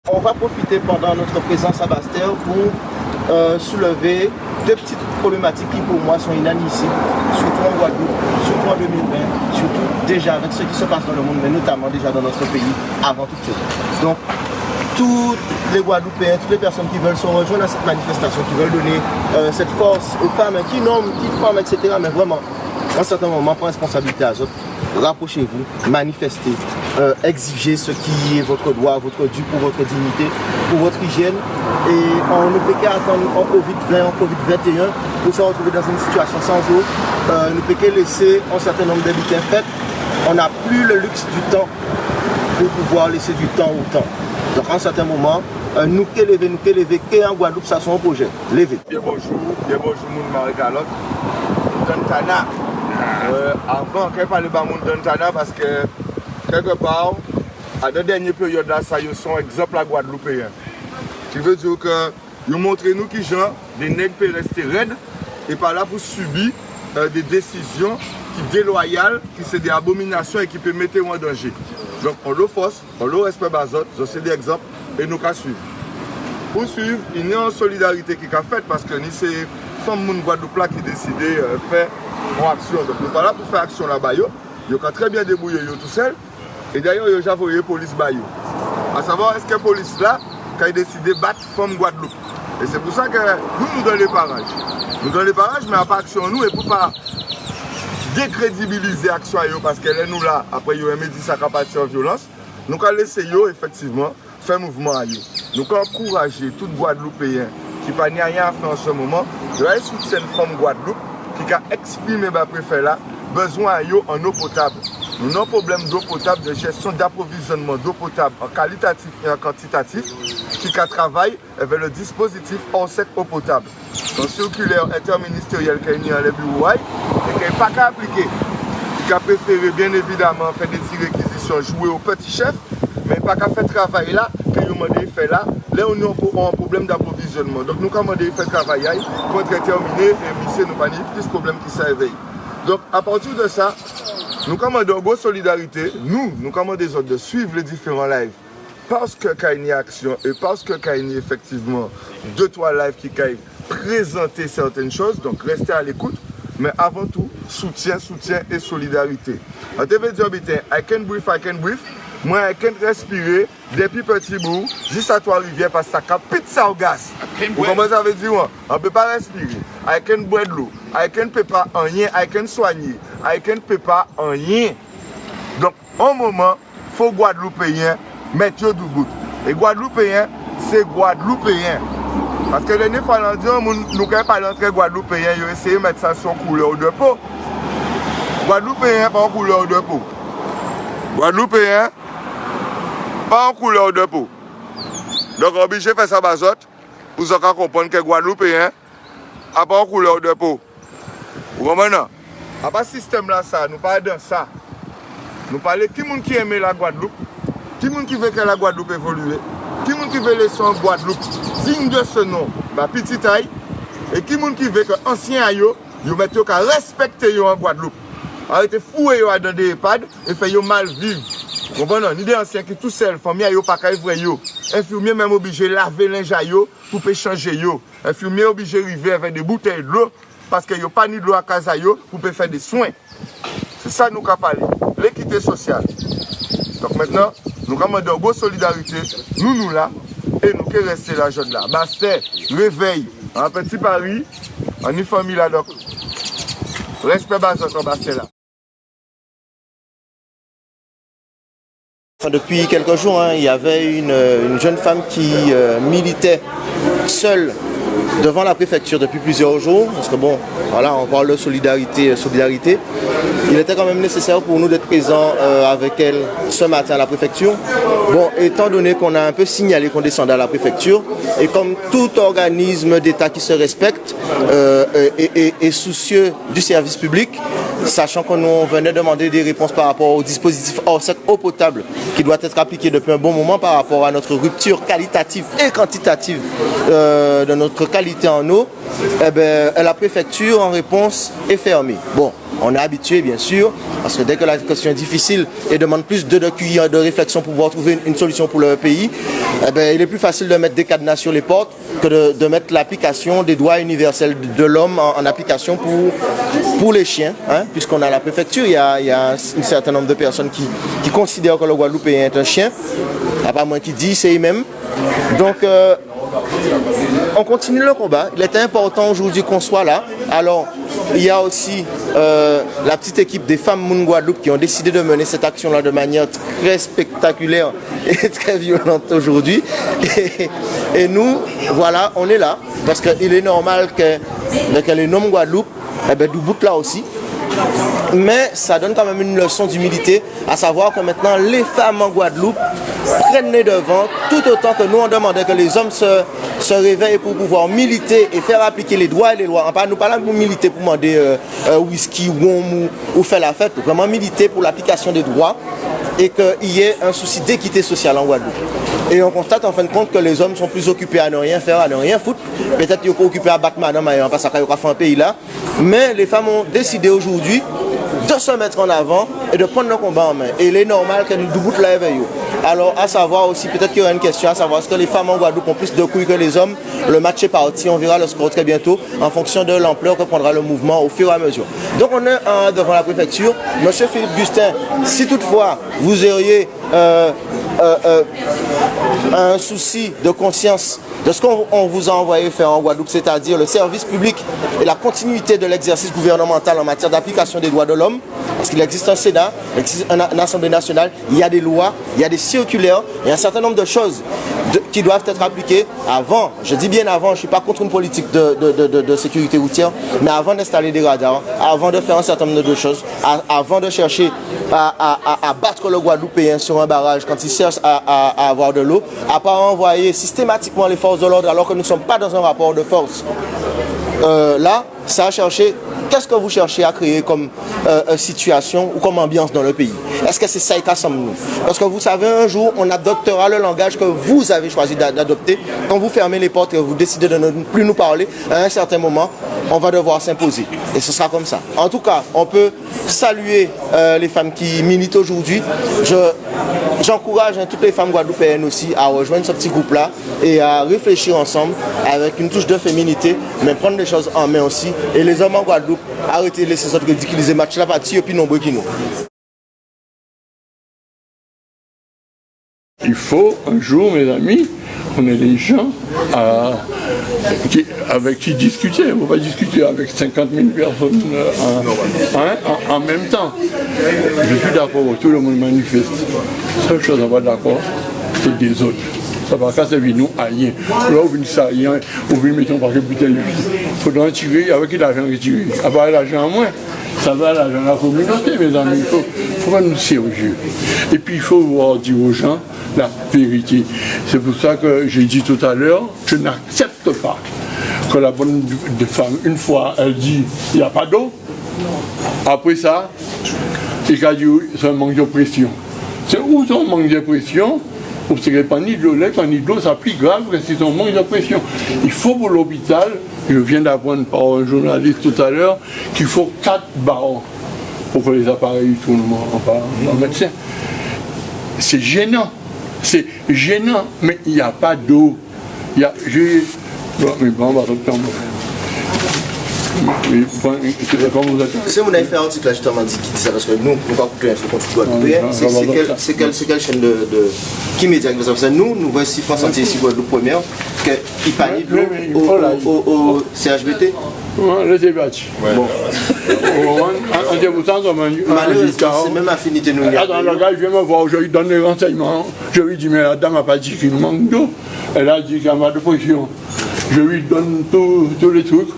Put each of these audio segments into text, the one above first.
On va profiter pendant notre présence à Basse-Terre pour soulever deux petites problématiques qui pour moi sont inadmissibles, surtout en Guadeloupe, surtout en 2020, surtout déjà avec ce qui se passe dans le monde, mais notamment déjà dans notre pays, avant toute chose. Donc, tous les Guadeloupéens, toutes les personnes qui veulent se rejoindre à cette manifestation, qui veulent donner cette force aux femmes qui nomment, qui forment, etc. Mais vraiment, à un certain moment, prendre responsabilité à eux, rapprochez-vous, manifestez, exigez ce qui est votre droit, votre dû pour votre dignité, pour votre hygiène. Et on ne peut qu'attendre en Covid-20, en Covid-21 pour se retrouver dans une situation sans eau. On ne peut que laisser un certain nombre d'habitants faits. On n'a plus le luxe du temps pour pouvoir laisser du temps au temps. Donc à un certain moment, nous qui lever, qui en Guadeloupe, ça sont un projet. Levez. Bien bonjour, moun Marie-Calotte. Montana. Avant, quand je parle de Montana, parce que quelque part, à la dernière période là, ça y est un exemple à Guadeloupéen. Qui veut dire que nous montrent nous qui gens, des nègres peuvent rester raides et par là pour subir des décisions qui déloyales, qui sont des abominations et qui peuvent mettre en danger. Donc on le force, on le respect bazot, c'est des exemples et nous qu'à suivre. Pour suivre, il y a une solidarité qui a fait parce que ni c'est femmes moun Guadeloupe là qui décident de faire une action. Donc nous sommes là pour faire action là-bas. Ils ont très bien débrouillé tout seul. Et d'ailleurs, ils ont déjà envoyé la police Bayou. À savoir, est-ce que la police là, qui a décidé de battre femmes Guadeloupe. Et c'est pour ça que nous donnons les parages. Nous donnons les parages, mais à part action nous, et pour pas décrédibiliser l'action parce qu'elle est nous là, après ils ont dit ça qui a parti en violence, nous allons laisser effectivement faire mouvement à eux. Nous allons encourager tout Guadeloupéen qui n'a rien à faire en ce moment, de aller soutenir une femme Guadeloupe qui a exprimé le préfet là, besoin à eux en eau potable. Nous avons un problème d'eau potable, de gestion d'approvisionnement d'eau potable en qualitatif et en quantitatif qui travaille avec le dispositif ORSEC eau potable. Donc circulaire interministériel qui est mis en bureau et qui n'est pas qu'à appliquer. Qui a préféré bien évidemment faire des réquisitions, jouer au petit chef, mais pas qu'à faire travail là, que nous demandons de faire là, là on a un problème d'approvisionnement. Donc nous demandons de faire travail pour terminer et misser nous pas plus de problèmes qui s'éveillent. Donc à partir de ça, nous commandons une solidarité, nous commandons des autres de suivre les différents lives. Parce que quand il y a action et parce que quand il y a effectivement 2-3 lives qui ont présenté certaines choses, donc restez à l'écoute, mais avant tout, soutien et solidarité. On devait dire, I can breathe, moi I can respirer depuis petit bout jusqu'à Trois-Rivières parce que ça capite ça au gaz. Vous comprenez ça veut dire? On ne peut pas respirer. I can boire de l'eau. I can peut pas en rien. I can soigner. I can peut pas en rien. Donc, au moment, il faut Guadeloupéen mettre du bout. Et Guadeloupéen, c'est Guadeloupéen. Parce que les fois, nous ne pouvons pas l'entrée Guadeloupéen, ils ont essayé de mettre ça sur couleur de peau. Guadeloupéen, pas en couleur de peau. Guadeloupéen, pas en couleur de peau. Donc, on est obligé de faire ça bazote pour comprendre que Guadeloupéen, à part couleur de peau. Vous comprenez? À part ce système là, ça, nous parlons de ça. Nous parlons de qui aime la Guadeloupe, qui veut que la Guadeloupe évolue, qui veut laisser en Guadeloupe digne de ce nom, petit taille, et qui veut que anciens aïeux, ils mettent qu'à respecter en Guadeloupe. Arrêtez de fouer dans des EHPAD et faire mal vivre. Vous comprenez? Ni des anciens qui tout seuls, famille aïeux, pas qu'à vivre. Infirmier même obligé de laver linge aïeux pour changer yo. Infirmier obligé de arriver avec des bouteilles d'eau parce qu'il n'y a pas ni de l'eau à casa pour faire des soins. C'est ça nous avons parlé, l'équité sociale. Donc maintenant, nous avons de bonne solidarité, nous là, et nous qui restons là, jeune là. Master, réveil, en petit Paris, en une famille là, donc, respect bas en Bastel là. Depuis quelques jours, il y avait une jeune femme qui militait seule devant la préfecture depuis plusieurs jours, parce que bon, voilà, on parle de solidarité. Il était quand même nécessaire pour nous d'être présents avec elle ce matin à la préfecture. Bon, étant donné qu'on a un peu signalé qu'on descendait à la préfecture, et comme tout organisme d'État qui se respecte est soucieux du service public, sachant qu'on nous venait demander des réponses par rapport au dispositif ORSEC eau potable qui doit être appliqué depuis un bon moment par rapport à notre rupture qualitative et quantitative de notre qualité en eau, eh bien, la préfecture en réponse est fermée. Bon, On est habitué, bien sûr, parce que dès que la question est difficile et demande plus de cuillères de réflexion pour pouvoir trouver une solution pour le pays, eh bien, il est plus facile de mettre des cadenas sur les portes que de mettre l'application des droits universels de l'homme en application pour les chiens, hein, puisqu'on a la préfecture, il y a un certain nombre de personnes qui considèrent que le Guadeloupéen est un chien, à part moi qui dit, c'est eux-mêmes. Donc, on continue le combat. Il est important aujourd'hui qu'on soit là. Alors, il y a aussi la petite équipe des femmes Moun Guadeloupe qui ont décidé de mener cette action-là de manière très spectaculaire et très violente aujourd'hui. Et nous, voilà, on est là. Parce qu'il est normal que les noms Guadeloupe, eh bien, du bout là aussi. Mais ça donne quand même une leçon d'humilité, à savoir que maintenant les femmes en Guadeloupe prennent les devants, tout autant que nous on demandait que les hommes se réveillent pour pouvoir militer et faire appliquer les droits et les lois. Nous parlons pour militer pour demander whisky, wom ou faire la fête, vraiment militer pour l'application des droits et qu'il y ait un souci d'équité sociale en Guadeloupe. Et on constate en fin de compte que les hommes sont plus occupés à ne rien faire, à ne rien foutre. Peut-être qu'ils sont occupés à battre madame, parce qu'ils ont fait un pays là. Mais les femmes ont décidé aujourd'hui de se mettre en avant et de prendre le combat en main. Et il est normal que nous debout la éveillons. Alors, à savoir aussi, peut-être qu'il y aura une question, à savoir est-ce que les femmes en Guadeloupe ont plus de couilles que les hommes? Le match est parti, on verra le score très bientôt en fonction de l'ampleur que prendra le mouvement au fur et à mesure. Donc, on est devant la préfecture. Monsieur Philippe Gustin, si toutefois vous auriez un souci de conscience de ce qu'on vous a envoyé faire en Guadeloupe, c'est-à-dire le service public et la continuité de l'exercice gouvernemental en matière d'application des droits de l'homme, parce qu'il existe un Sénat, il existe une Assemblée nationale, il y a des lois, il y a des circulaires, il y a un certain nombre de choses qui doivent être appliquées avant, je dis bien avant, je ne suis pas contre une politique de sécurité routière, mais avant d'installer des radars, avant de faire un certain nombre de choses, avant de chercher à battre le Guadeloupéen sur un barrage quand il cherche à avoir de l'eau, à pas envoyer systématiquement les forces de l'ordre alors que nous ne sommes pas dans un rapport de force. Là, ça a cherché, qu'est-ce que vous cherchez à créer comme situation ou comme ambiance dans le pays? Est-ce que c'est ça qui rassemble nous? Parce que vous savez, un jour, on adoptera le langage que vous avez choisi d'adopter. Quand vous fermez les portes et vous décidez de ne plus nous parler, à un certain moment, on va devoir s'imposer. Et ce sera comme ça. En tout cas, on peut saluer les femmes qui militent aujourd'hui. J'encourage toutes les femmes guadeloupéennes aussi à rejoindre ce petit groupe-là et à réfléchir ensemble avec une touche de féminité, mais prendre les choses en main aussi. Et les hommes en Guadeloupe, arrêtez de laisser ces autres ridiculiser match la partie et puis nombreux qui nous. Il faut un jour, mes amis, on ait des gens avec qui discuter. On ne va pas discuter avec 50 000 personnes en même temps. Je suis d'accord, tout le monde manifeste. Seule chose à pas d'accord, c'est des autres. Ça va casser nous à rien. Là, on vient ça, on vient mettre un paquet de bouteilles. Il faudra en tirer avec l'argent retiré. Avoir l'argent à moins, ça va l'argent de la communauté, mes amis. Il faut pas nous sérieux. Et puis, il faut voir dire aux gens la vérité. C'est pour ça que j'ai dit tout à l'heure, je n'accepte pas que la bonne de femme, une fois, elle dit il n'y a pas d'eau. Après ça, il y a c'est un manque de pression. C'est où son manque de pression? Parce que pas ni de l'eau, ça plus grave que si son manque de pression. Il faut pour l'hôpital, je viens d'apprendre par un journaliste tout à l'heure, qu'il faut 4 barreaux pour que les appareils tournent en médecin. C'est gênant. C'est gênant, mais il n'y a pas d'eau. Mais bon, on va reprendre. C'est mon affaire article là justement dit qui dit ça parce que nous pas couper info contre Guadeloupe. C'est quelle chaîne de qui média que nous voici France Entière ici Guadeloupe première qui panie de l'eau au CHBT. Le débattu. Bon. En débutant, c'est même affinité nous. Attends, le gars, je viens me voir, je lui donne les renseignements. Je lui dis, mais la dame n'a pas dit qu'il manque d'eau. Elle a dit qu'il y a mal de pression. Je lui donne tous les trucs.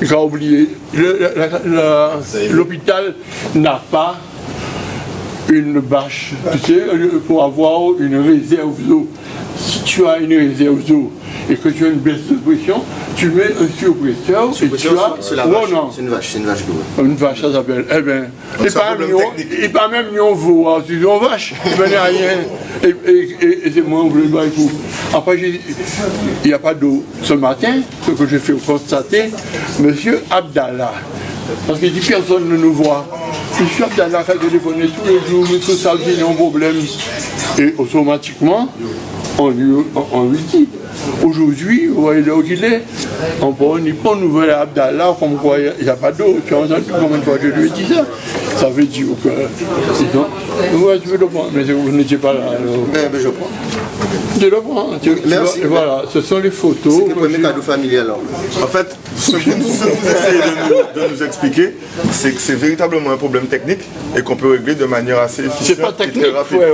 Il a oublié. L'hôpital n'a pas une bâche, tu sais, pour avoir une réserve d'eau. Si tu as une réserve d'eau et que tu as une baisse de pression, tu mets un surpresseur et tu as... C'est la vache, c'est une vache d'eau. Une vache, ça s'appelle. Eh bien, il pas même un veau, c'est une vache, il venait à rien. Et c'est moi, on voulait le coup. Après, il n'y a pas d'eau. Ce matin, ce que j'ai fait constater, M. Abdallah, Parce qu'il dit personne ne nous voit. Le chef d'Allah a téléphoné tous les jours, mais tout ça, il y a un problème. Et automatiquement, on lui dit, aujourd'hui, vous voyez là où il est, on n'est pas nouvelle à Abdallah, comme quoi il n'y a pas d'eau. Tu as entendu combien de fois je lui ai dit ça? Ça veut dire que. Ouais, tu veux le prendre, mais vous n'étiez pas là. Mais je prends. Je le prends. Merci. Voilà, ce sont les photos. C'est le premier cadeau familial alors. En fait, ce que vous essayez de nous expliquer, c'est que c'est véritablement un problème technique et qu'on peut régler de manière assez efficiente. C'est pas et technique, très rapide. frère.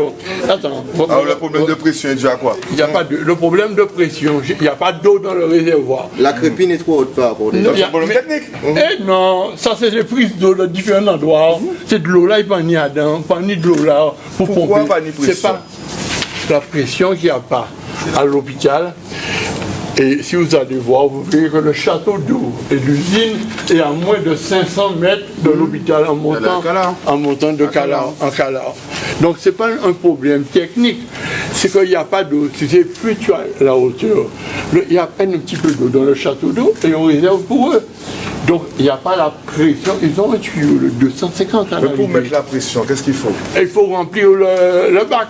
Attends. Alors le problème de pression est dû à quoi? Il n'y a pas de. Le problème de pression, il n'y a pas d'eau dans le réservoir. La crépine est trop haute par rapport aux Non, C'est un problème technique. Eh non, ça c'est les prises d'eau de différents endroits. C'est de l'eau là, il n'y a pas ni dedans, pas ni de l'eau là pour Pourquoi pomper. pas ni pression? C'est pas la pression qu'il n'y a pas à l'hôpital. Et si vous allez voir, vous verrez que le château d'eau et l'usine est à moins de 500 mètres de l'hôpital en montant de Calar en Calar. Donc ce n'est pas un problème technique, c'est qu'il n'y a pas d'eau. Tu sais, plus tu as la hauteur, il y a à peine un petit peu d'eau dans le château d'eau et on réserve pour eux. Donc il n'y a pas la pression, ils ont un tuyau de 250 à Mais pour mettre la pression, qu'est-ce qu'il faut? il faut remplir le bac.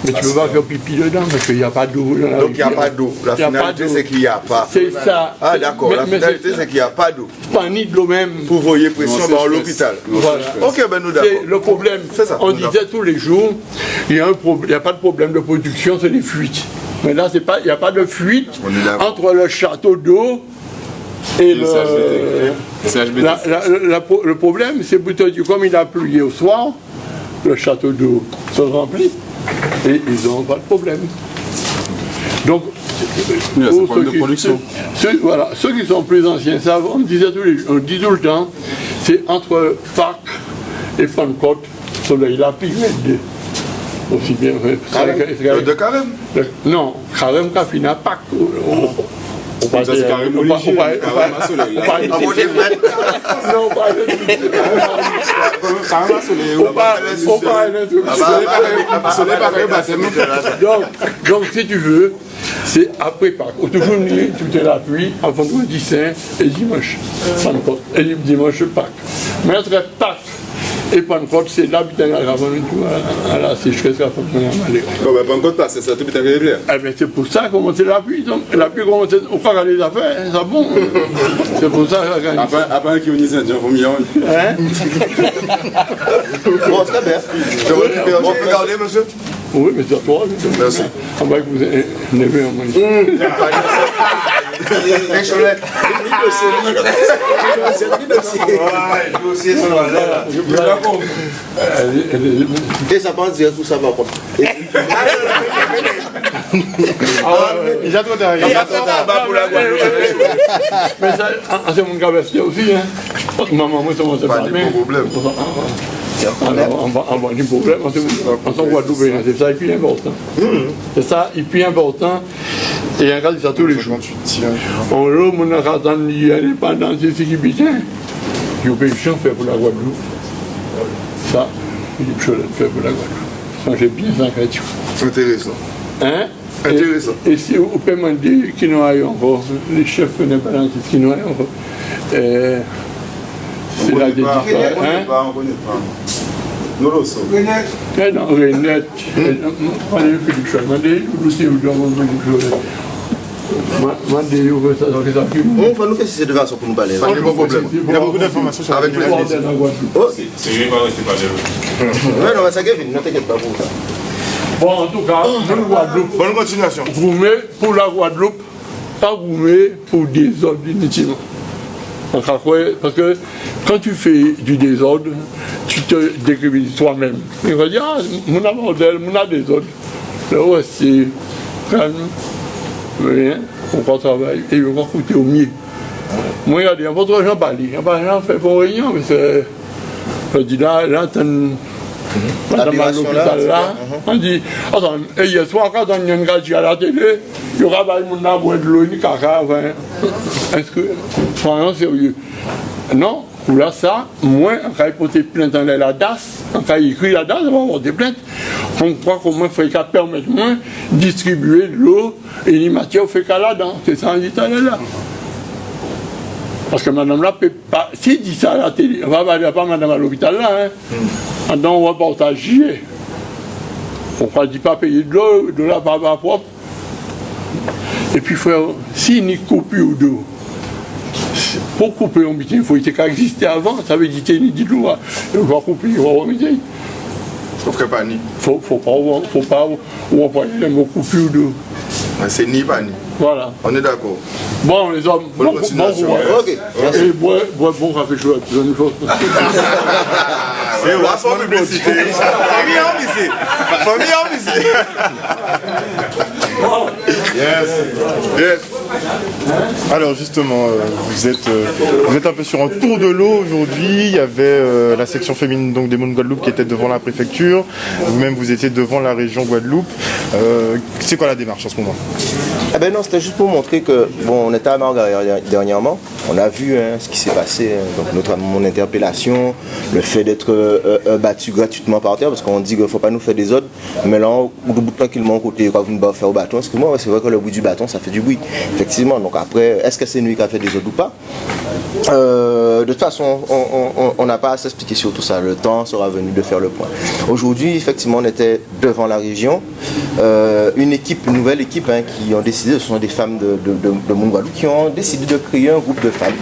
Mais tu ne peux pas faire pipi dedans parce qu'il n'y a pas d'eau. Donc il n'y a pas d'eau. La finalité c'est qu'il n'y a pas. C'est ça. Ah d'accord, la finalité c'est qu'il n'y a pas d'eau. Pas ni de l'eau même. Pour voyer pression dans l'hôpital. Voilà. Ok, ben nous d'accord. Le problème, on disait tous les jours, il n'y a pas de problème de production, c'est des fuites. Mais là, il n'y a pas de fuite entre le château d'eau et le problème, c'est plutôt comme il a plu hier au soir, le château d'eau se remplit et ils n'ont pas de problème. Donc, ceux qui sont plus anciens savent, on dit tout le temps, c'est entre Pâques et Pentecôte, soleil là, puis aussi bien. De carême? Non, carême qu'a fini à Pâques. Ça c'est carrément religieux, carrément soleil. Non, pas carrément soleil. Donc, si tu veux, c'est après Pâques. Toujours tu te la pluie, en vendredi saint et dimanche Pentecôte, et dimanche Pâques. Mais entre Pâques et Pentecôte, c'est l'habitant à la sécheresse à Pentecôte. Comme Pentecôte passe, c'est ça, tout est réglé. Eh bien, c'est pour ça qu'on monte la pluie. La pluie, on va regarder les affaires, ça bon. C'est pour ça qu'on après qui unissent un Dieu, faut mieux. Hein? Bon, très bien. On peut garder, monsieur? Oui, mais c'est à toi. Merci. On va que vous levez un moment. Et ça pense dire tout ça va contre. Il y a trop tard. Mais ça, c'est mon gars aussi. Maman, moi, ça m'a fait pas de problème. Alors, on va du problème, on s'en voit doubler, c'est ça, et puis important. C'est ça, et puis important, et on regarde ça tous les jours. On a mon indépendance, c'est ce qui est bien. Je peux faire pour la Guadeloupe. Ça, je peux faire pour la Guadeloupe. Ça, j'ai bien ça, Intéressant. Hein? Intéressant. Et si vous pouvez me dire qui nous a encore, les chefs indépendantistes qui nous a encore, c'est la dédicace. On connaît pas. Nous le sommes. Non, Renette. On est Philippe Choy. On va nous faire si c'est de façon pour nous parler. Pas de problème. Il y a beaucoup d'informations sur Avec plaisir. C'est lui pas rester pas Ouais, non, ça Kevin, ne t'inquiète pas pour ça. Bon, en tout cas, nous, Guadeloupe, Bonne continuation. vous mettez pour la Guadeloupe, pas vous mettez pour désordre inutilement. Parce que quand tu fais du désordre, tu te décrivises toi-même. Il va dire, ah, mon a bordel, mon a désordre. Là, ouais, c'est calme, rien, on va travailler et on va coûter au mieux. Moi, regardez, il y a pas trop de gens parler. Il y a pas de gens fait pour réunion, mais c'est. Je dis là, madame à l'hôpital là, on dit, attends, et hier soir, quand on y a une gâchis à la télé, il y aura pas une à boire de l'eau, ni caca, est-ce que, soyons sérieux. Non, pour là, ça, moi, quand il porte plainte dans la DAS, quand il écrit la DAS, on va avoir des plaintes. On croit qu'au moins, il faut qu'à permettre moins distribuer de l'eau et les matières, on fait qu'à là-dedans. C'est ça, on dit, là. Parce que madame là peut pas. S'il dit ça à la télé, on va pas madame à l'hôpital là, hein. Dans un reportage, on ne dit pas payer de la baba propre. Et puis frère, s'il n'y a coupure d'eau, pour couper un butin, il faut qu'il exister avant, ça veut dire qu'il dit l'eau, il va couper, il va remettre. Sauf que pas ni. Faut pas envoyer les mots coupure d'eau. C'est ni pas ni. Voilà. On est d'accord. Bon, les hommes, bon café chaud, c'est la forme publicité. Famille en musique. Yes. Alors justement, vous êtes un peu sur un tour de l'eau aujourd'hui. Il y avait la section féminine donc des Monts de Guadeloupe qui était devant la préfecture. Vous-même, vous étiez devant la région Guadeloupe. C'est quoi la démarche en ce moment? Eh ben non, c'était juste pour montrer que, bon, on était à Margaret dernièrement, on a vu ce qui s'est passé, donc notamment mon interpellation, le fait d'être battu gratuitement par terre, parce qu'on dit qu'il ne faut pas nous faire des ordres, mais là, au bout de tranquillement, côté, quand vous nous faire au bâton, parce que moi, c'est vrai que le bout du bâton, ça fait du bruit, effectivement. Donc après, est-ce que c'est lui qui a fait des ordres ou pas? De toute façon, on n'a pas à s'expliquer sur tout ça. Le temps sera venu de faire le point. Aujourd'hui, effectivement, on était devant la région. Une nouvelle équipe qui ont décidé, ce sont des femmes de Guadeloupe, qui ont décidé de créer un groupe de femmes.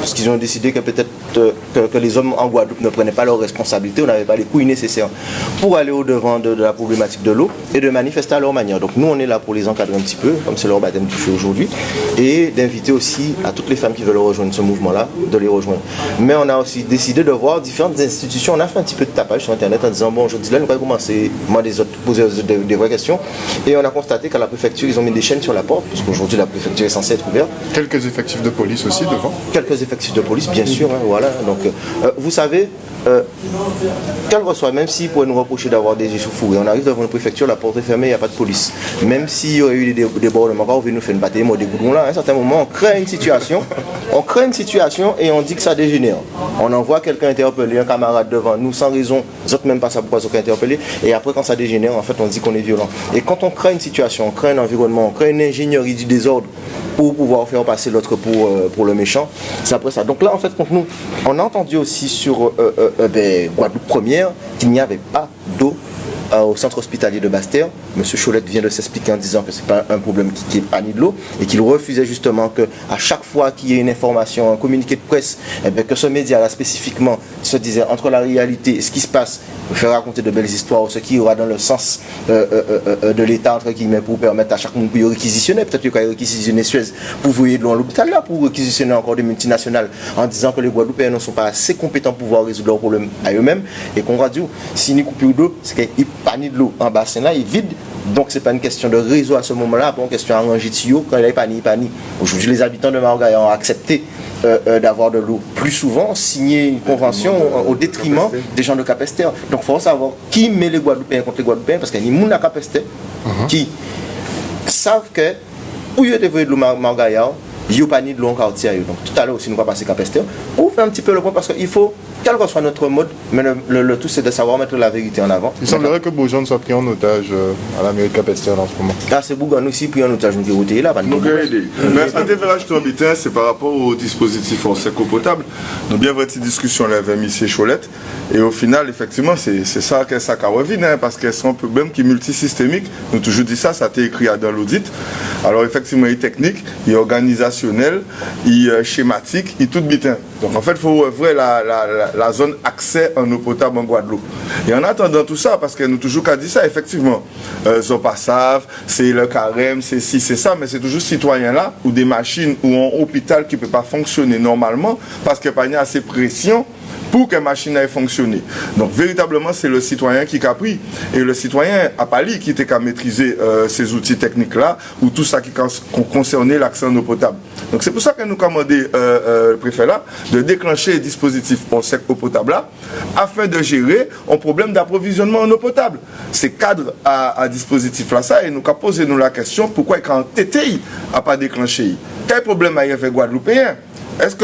Parce qu'ils ont décidé que peut-être que les hommes en Guadeloupe ne prenaient pas leurs responsabilités, on n'avait pas les couilles nécessaires pour aller au-devant de la problématique de l'eau et de manifester à leur manière. Donc nous, on est là pour les encadrer un petit peu, comme c'est leur baptême du feu aujourd'hui, et d'inviter aussi à toutes les femmes qui veulent rejoindre ce mouvement-là, de les rejoindre. Mais on a aussi décidé de voir différentes institutions. On a fait un petit peu de tapage sur Internet en disant, bon, aujourd'hui là, nous allons commencer, moi, poser des vraies questions. Et on a constaté qu'à la préfecture, ils ont mis des chaînes sur la porte, parce qu'aujourd'hui, la préfecture est censée être ouverte. Quelques effectifs de police aussi devant? Quelques effectifs de police, bien sûr, voilà. Donc, vous savez, quel que soit, même s'ils pourraient nous reprocher d'avoir des échauffourées, on arrive devant une préfecture, la porte est fermée, il n'y a pas de police. Même s'il y aurait eu des débordements, on veut nous faire une bataille, des goudrons là, à un certain moment, on crée une situation et on dit que ça dégénère. On envoie quelqu'un interpeller, un camarade devant nous, sans raison, les autres même pas ça pourquoi ils sont interpellés, et après quand ça dégénère, en fait, on dit qu'on est violent. Et quand on crée une situation, on crée un environnement, on crée une ingénierie du désordre pour pouvoir faire passer l'autre pour le méchant, c'est après ça. Donc là, en fait, contre nous, on a entendu aussi sur Guadeloupe Première qu'il n'y avait pas d'eau au centre hospitalier de Basse-Terre. Monsieur Cholette vient de s'expliquer en disant que ce n'est pas un problème qui est pas ni de l'eau et qu'il refusait justement qu'à chaque fois qu'il y ait une information, un communiqué de presse, que ce média-là spécifiquement se disait entre la réalité et ce qui se passe, faire raconter de belles histoires, ce qui aura dans le sens de l'État, entre guillemets, pour permettre à chaque monde de réquisitionner. Peut-être qu'il y a réquisitionné Suez pour voyer de l'eau à l'hôpital là, pour réquisitionner encore des multinationales en disant que les Guadeloupéens ne sont pas assez compétents pour pouvoir résoudre leurs problèmes à eux-mêmes. Et qu'on va dire, si nous coupons d'eau, c'est qu'il n'y a pas ni de l'eau en bassin là, il est vide. Donc c'est pas une question de réseau à ce moment-là, pas une question d'arranger de tuyau quand il n'y a pas ni. Aujourd'hui, les habitants de Margaret ont accepté d'avoir de l'eau plus souvent, signé une convention au détriment des gens de Capesterre. Donc il faut savoir qui met les Guadeloupéens contre les Guadeloupéens, parce qu'il y a des gens à Capesterre qui savent que pour y avoir de l'eau Margaret, il n'y a pas ni de l'eau en quartier. Donc tout à l'heure aussi, nous allons passer Capesterre pour faire un petit peu le point, parce qu'il faut, quel que soit notre mode, mais le tout c'est de savoir mettre la vérité en avant. Il semblerait que Beaujon soit pris en otage à la mairie de Capesterre en ce moment. Là, c'est Bougon aussi pris en otage, nous avons là. Nous avons aidé. Mais un déverrage de habitat, c'est par rapport au dispositif en sec eau potable. Nous avons bien votre discussion là avec M. Cholette. Et au final, effectivement, c'est ça qu'est ça qu'a revu, parce qu'elles sont un problème qui est multisystémique. Nous avons toujours dit ça, ça a été écrit dans l'audit. Alors effectivement, il est technique, il est organisationnel, il est schématique, il est tout bitin. Donc en fait, il faut ouvrir la zone accès en eau potable en Guadeloupe. Et en attendant tout ça, parce que nous toujours qu'à dire ça, effectivement, Zopasav, c'est le carême, c'est ci, c'est ça, mais c'est toujours citoyen là, ou des machines, ou un hôpital qui ne peut pas fonctionner normalement, parce qu'il n'y a pas assez de pression pour que la machine ait fonctionné. Donc véritablement, c'est le citoyen qui a pris. Et le citoyen n'a pas lui qui était qu'à maîtriser ces outils techniques-là, ou tout ça qui concernait l'accès en eau potable. Donc c'est pour ça que nous commandons le préfet là, de déclencher les dispositifs pour sec eau potable là, afin de gérer un problème d'approvisionnement en eau potable. C'est cadre à dispositif là ça, et nous avons posé nous la question, pourquoi quand TTI n'a pas déclenché? Quel problème a avec Guadeloupéen? est-ce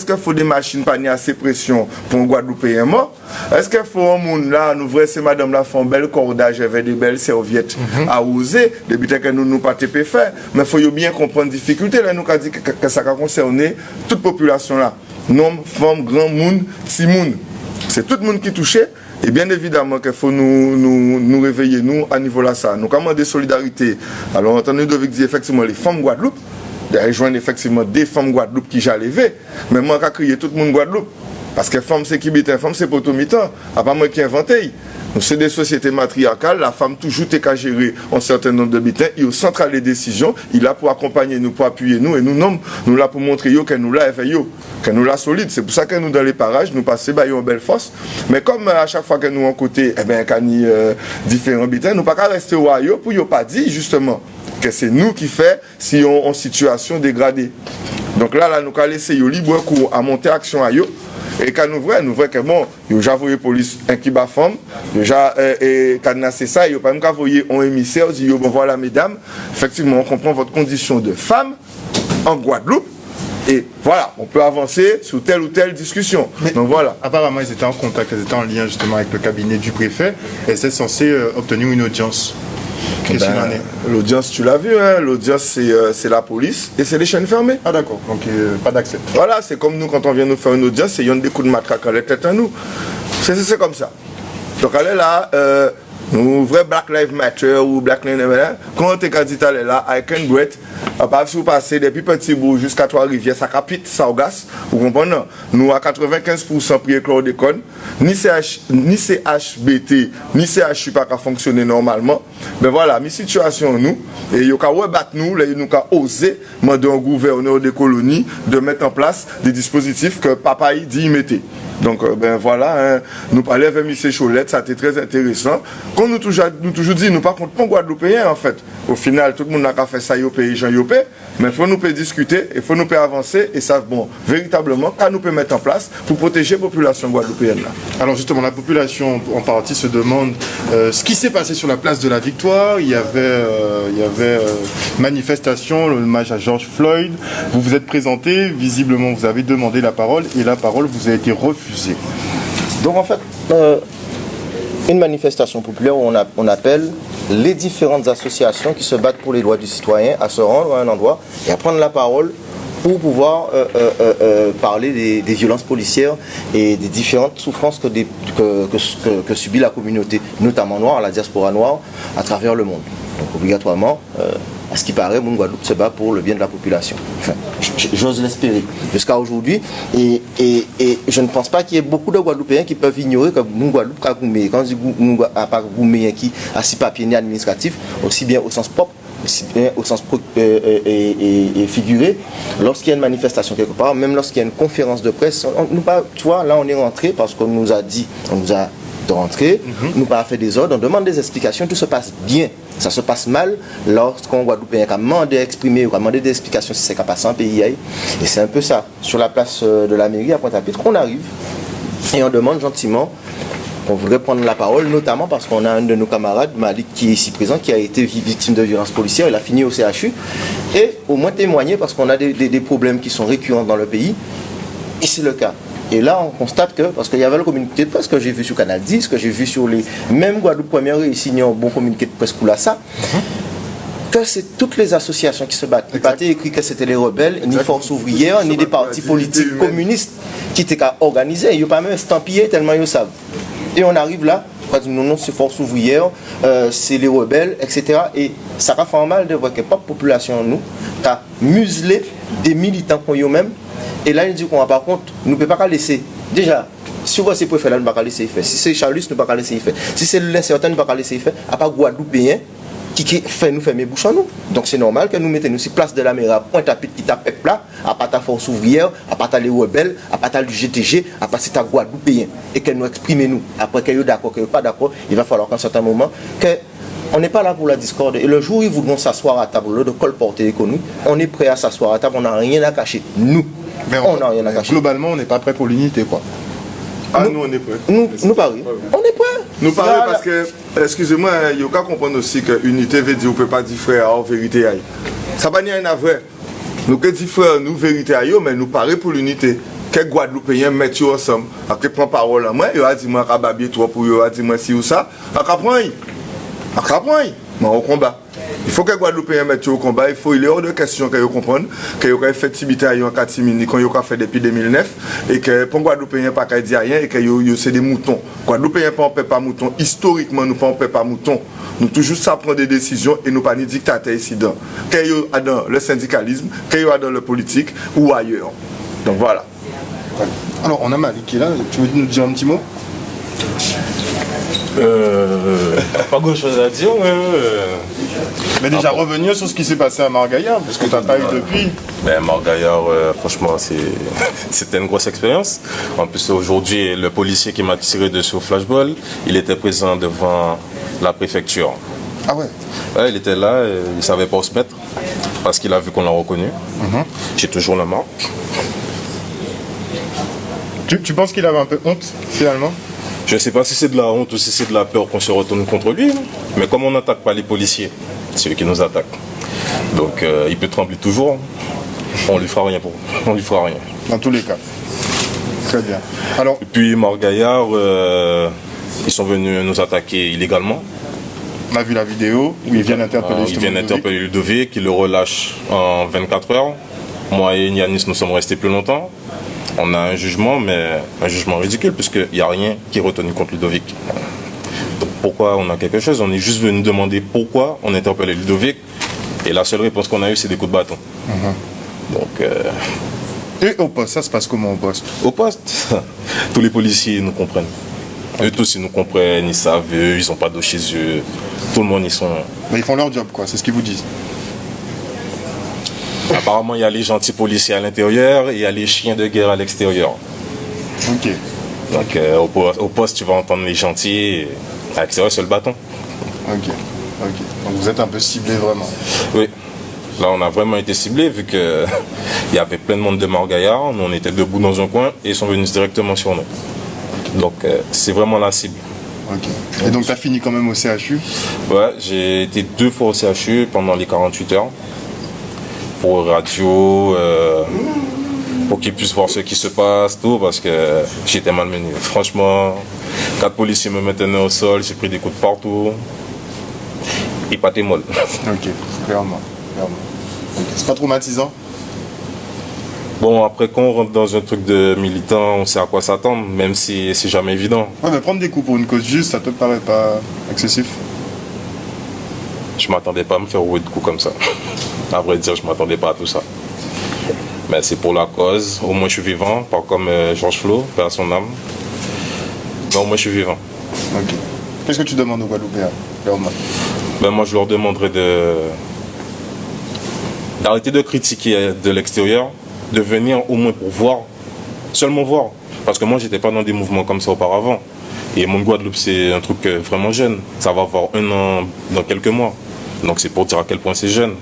qu'il faut des machines pas ni assez pression pour un Guadeloupéen mort? Est-ce qu'il faut un monde là, nous vrai c'est madame la font belle cordage avec des belles serviettes à oser, depuis que nous pas TP faire, mais il faut bien comprendre difficulté là, nous qu'a dit que ça va concerner toute population là, hommes, femmes, grand monde, petit monde. C'est tout le monde qui est touché. Et bien évidemment qu'il faut nous réveiller, nous, à niveau là, ça. Nous commandons des solidarités. Alors, nous devons dire effectivement les femmes Guadeloupe, de rejoindre effectivement des femmes Guadeloupe qui j'ai levé. Mais moi, je crier tout le monde Guadeloupe. Parce que femme, c'est qui bite, femme, c'est potomitan. À part moi qui inventé. C'est des sociétés matriarcales, la femme toujours est qu'à gérer un certain nombre de bitins, il est au central des décisions, il est là pour accompagner nous, pour appuyer nous, et nous là pour montrer que nous là, que nous là solide. C'est pour ça que nous dans les parages, nous passons une belle force. Mais comme à chaque fois que nous en côté, qu'il y a différents bitins, nous ne pouvons pas rester au haut pour ne pas dire justement que c'est nous qui fait si on en situation dégradée. Donc là, nous allons laisser libre cours à monter action à eux. Et quand nous voyons que bon, j'ai envoyé la police un qui bat femme, j'ai cadenassé ça, il n'y a pas même envoyé un émissaire, dit bon voilà mesdames, effectivement on comprend votre condition de femme en Guadeloupe, et voilà, on peut avancer sur telle ou telle discussion. Mais donc voilà. Apparemment ils étaient en contact, ils étaient en lien justement avec le cabinet du préfet, et c'est censé obtenir une audience. Qu'est-ce qu'il en est? L'audience, tu l'as vu, hein? L'audience c'est la police et c'est les chaînes fermées. Ah d'accord, donc pas d'accès. Voilà, c'est comme nous quand on vient nous faire une audience, c'est des coups de matraque à la tête à nous. C'est comme ça. Donc elle est là, nous vrai Black Lives Matter ou Black Lives Matter, quand on t'a dit elle est là, I can do it. À part si vous passez depuis Petit-Bourg jusqu'à Trois-Rivières, ça capite, ça augasse, vous comprenez? Nous à 95% prier chlordécone, ni CHBT, ni CHU pas qu'à fonctionner normalement. Mais voilà, mes situations nous, et il y a battre nous, là, nous avons osé demander au gouverneur des colonies de mettre en place des dispositifs que papa y dit y mettait. Donc ben voilà, hein, nous parler avec M. Cholette, ça a été très intéressant. Comme nous toujours dit, nous par contre pas Guadeloupéens en fait. Au final, tout le monde n'a qu'à faire ça au pays, Jean Yopé, mais il faut nous discuter, il faut nous avancer et ça, bon, véritablement, qu'à nous mettre en place pour protéger la population guadeloupéenne là. Alors justement, la population en partie se demande ce qui s'est passé sur la place de la Victoire. Il y avait manifestation, l'hommage à George Floyd. Vous vous êtes présenté, visiblement vous avez demandé la parole et la parole vous a été refusée. Donc en fait, une manifestation populaire où on appelle les différentes associations qui se battent pour les droits du citoyen à se rendre à un endroit et à prendre la parole pour pouvoir parler des violences policières et des différentes souffrances que subit la communauté, notamment noire, la diaspora noire, à travers le monde. Donc obligatoirement, à ce qui paraît, Moun Guadeloupe se bat pour le bien de la population. Enfin, j'ose l'espérer jusqu'à aujourd'hui. Et je ne pense pas qu'il y ait beaucoup de Guadeloupéens qui peuvent ignorer que Moun Guadeloupe, quand on dit Gouméen qui a six papiers ni administratifs, aussi bien au sens propre, aussi bien au sens et figuré, lorsqu'il y a une manifestation quelque part, même lorsqu'il y a une conférence de presse, tu vois, là on est rentré parce qu'on nous a dit, on nous a de rentrer, nous pas fait des ordres, on demande des explications, tout se passe bien. Ça se passe mal lorsqu'on Guadeloupéen a demandé à exprimer ou a demandé des explications si c'est qu'à passer en pays. Et c'est un peu ça. Sur la place de la mairie à Pointe-à-Pitre, on arrive et on demande gentiment qu'on voudrait prendre la parole, notamment parce qu'on a un de nos camarades, Malik, qui est ici présent, qui a été victime de violences policières, il a fini au CHU, et au moins témoigner parce qu'on a des problèmes qui sont récurrents dans le pays, et c'est le cas. Et là, on constate que, parce qu'il y avait le communiqué de presse que j'ai vu sur Canal 10, que j'ai vu sur les mêmes Guadeloupe Première, ici, il y a un bon communiqué de presse pour ça, que c'est toutes les associations qui se battent. Il n'a pas été écrit que c'était les rebelles, ni Force ouvrière, ni des partis politiques communistes qui étaient organisés. Ils n'ont pas même estampillé tellement ils savent. Et on arrive là, non, c'est Force ouvrière, c'est les rebelles, etc. Et ça va faire mal de voir que la population, nous, qui a muselé des militants pour eux-mêmes. Et là, il dit qu'on va par contre, nous ne pouvons pas laisser. Déjà, si on voit ces préfets là, nous ne pouvons pas laisser faire. Si c'est Charlus, nous ne pouvons pas laisser faire. Si c'est l'incertain, nous ne pouvons pas laisser faire. À part Guadeloupéen qui fait nous fermer bouche en nous. Donc c'est normal que nous mettons sur place de la mairie à Pointe-à-Pitre qui tape là, à part ta Force ouvrière, à part les rebelles, à part du GTG, à part ta Guadeloupéen. Et que nous exprimons nous. Après que nous d'accord, que nous pas d'accord, il va falloir qu'à un certain moment que on n'est pas là pour la discorde. Et le jour où ils voudront s'asseoir à table, de colporter économique, on est prêt à s'asseoir à table, on n'a rien à cacher. Nous. Mais on n'a rien à cacher. Globalement, on n'est pas prêt pour l'unité, quoi. Ah, nous on est prêts. Nous parions. On est prêts. Nous parions parce que, excusez-moi, il y a qu'à comprendre aussi que unité veut dire qu'on ne peut pas dire frère en vérité. Ça va n'y rien à vrai. Nous que dit frère, nous vérité à eux, mais nous parlons pour l'unité. Quel Guadeloupéen mettent ensemble. Après, prend parole à moi, il a dit moi, qu'à babier toi pour eux, il a dit moi, si ou ça. Mais au combat. Il faut que les Guadeloupéens mettent au combat, il faut, il est hors de question qu'ils comprennent qu'ils ont fait activité en catimini qu'on a fait depuis 2009 et que pour les Guadeloupéens pas qu'à dire rien et que c'est des moutons. Les Guadeloupéens pas pas moutons. Historiquement, nous pas moutons. Nous toujours ça prendre des décisions et nous pas ni dictateurs ici dans. Qu'il y a dans le syndicalisme, qu'il y a dans le politique ou ailleurs. Donc voilà. Alors on a Malik qui est là, tu veux nous dire un petit mot? Pas grand chose à dire. Mais déjà revenir sur ce qui s'est passé à Mort-Gaillard, parce que tu n'as pas eu depuis. Ben, Mort-Gaillard, franchement, c'était une grosse expérience. En plus, aujourd'hui, le policier qui m'a tiré dessus au flashball, il était présent devant la préfecture. Ah ouais? Ouais, il était là, il ne savait pas où se mettre, parce qu'il a vu qu'on l'a reconnu. J'ai toujours le marque. Tu penses qu'il avait un peu honte, finalement? Je ne sais pas si c'est de la honte ou si c'est de la peur qu'on se retourne contre lui, mais comme on n'attaque pas les policiers, c'est eux qui nous attaquent. Donc il peut trembler toujours, on lui fera rien on lui fera rien. Dans tous les cas. Très bien. Alors, et puis Mort-Gaillard, ils sont venus nous attaquer illégalement. On a vu la vidéo où ils viennent interpeller Ludovic, ils le relâchent en 24 heures. Moi et Yanis, nous sommes restés plus longtemps. On a un jugement, mais un jugement ridicule, puisqu'il n'y a rien qui est retenu contre Ludovic. Donc pourquoi on a quelque chose? On est juste venu demander pourquoi on interpellait Ludovic, et la seule réponse qu'on a eue, c'est des coups de bâton. Donc, et au poste, ça se passe comment au poste? Au poste, tous les policiers nous comprennent. Eux tous, ils nous comprennent, ils savent, eux, ils n'ont pas d'eau chez eux. Tout le monde, ils sont... Mais ils font leur job, quoi, c'est ce qu'ils vous disent. Apparemment, il y a les gentils policiers à l'intérieur et il y a les chiens de guerre à l'extérieur. Ok. Donc, au poste, tu vas entendre les gentils, et à l'extérieur, c'est le bâton. Ok. Donc, vous êtes un peu ciblé vraiment. Oui. Là, on a vraiment été ciblé vu qu'il y avait plein de monde de Mort-Gaillard. Nous, on était debout dans un coin et ils sont venus directement sur nous. Donc, c'est vraiment la cible. Ok. Et donc, tu as fini quand même au CHU? Ouais, j'ai été 2 fois au CHU pendant les 48 heures. Pour radio, pour qu'ils puissent voir ce qui se passe, tout, parce que j'étais malmené. Franchement, 4 policiers me maintenaient au sol, j'ai pris des coups de partout. Et pas molle. Ok, clairement. Okay. C'est pas traumatisant? Bon, après quand on rentre dans un truc de militant, on sait à quoi s'attendre, même si c'est jamais évident. Ouais, mais prendre des coups pour une cause juste, ça te paraît pas excessif? Je m'attendais pas à me faire rouer de coups comme ça. À vrai dire, je m'attendais pas à tout ça. Mais c'est pour la cause. Au moins, je suis vivant, pas comme Georges Flo, perd son âme. Mais au moins, je suis vivant. Ok. Qu'est-ce que tu demandes aux Guadeloupéens, Léorma? Ben, moi, je leur demanderais d'arrêter de critiquer de l'extérieur, de venir au moins pour voir, seulement voir. Parce que moi, j'étais pas dans des mouvements comme ça auparavant. Et mon Guadeloupe, c'est un truc vraiment jeune. Ça va avoir 1 an dans quelques mois. Donc c'est pour dire à quel point c'est jeune.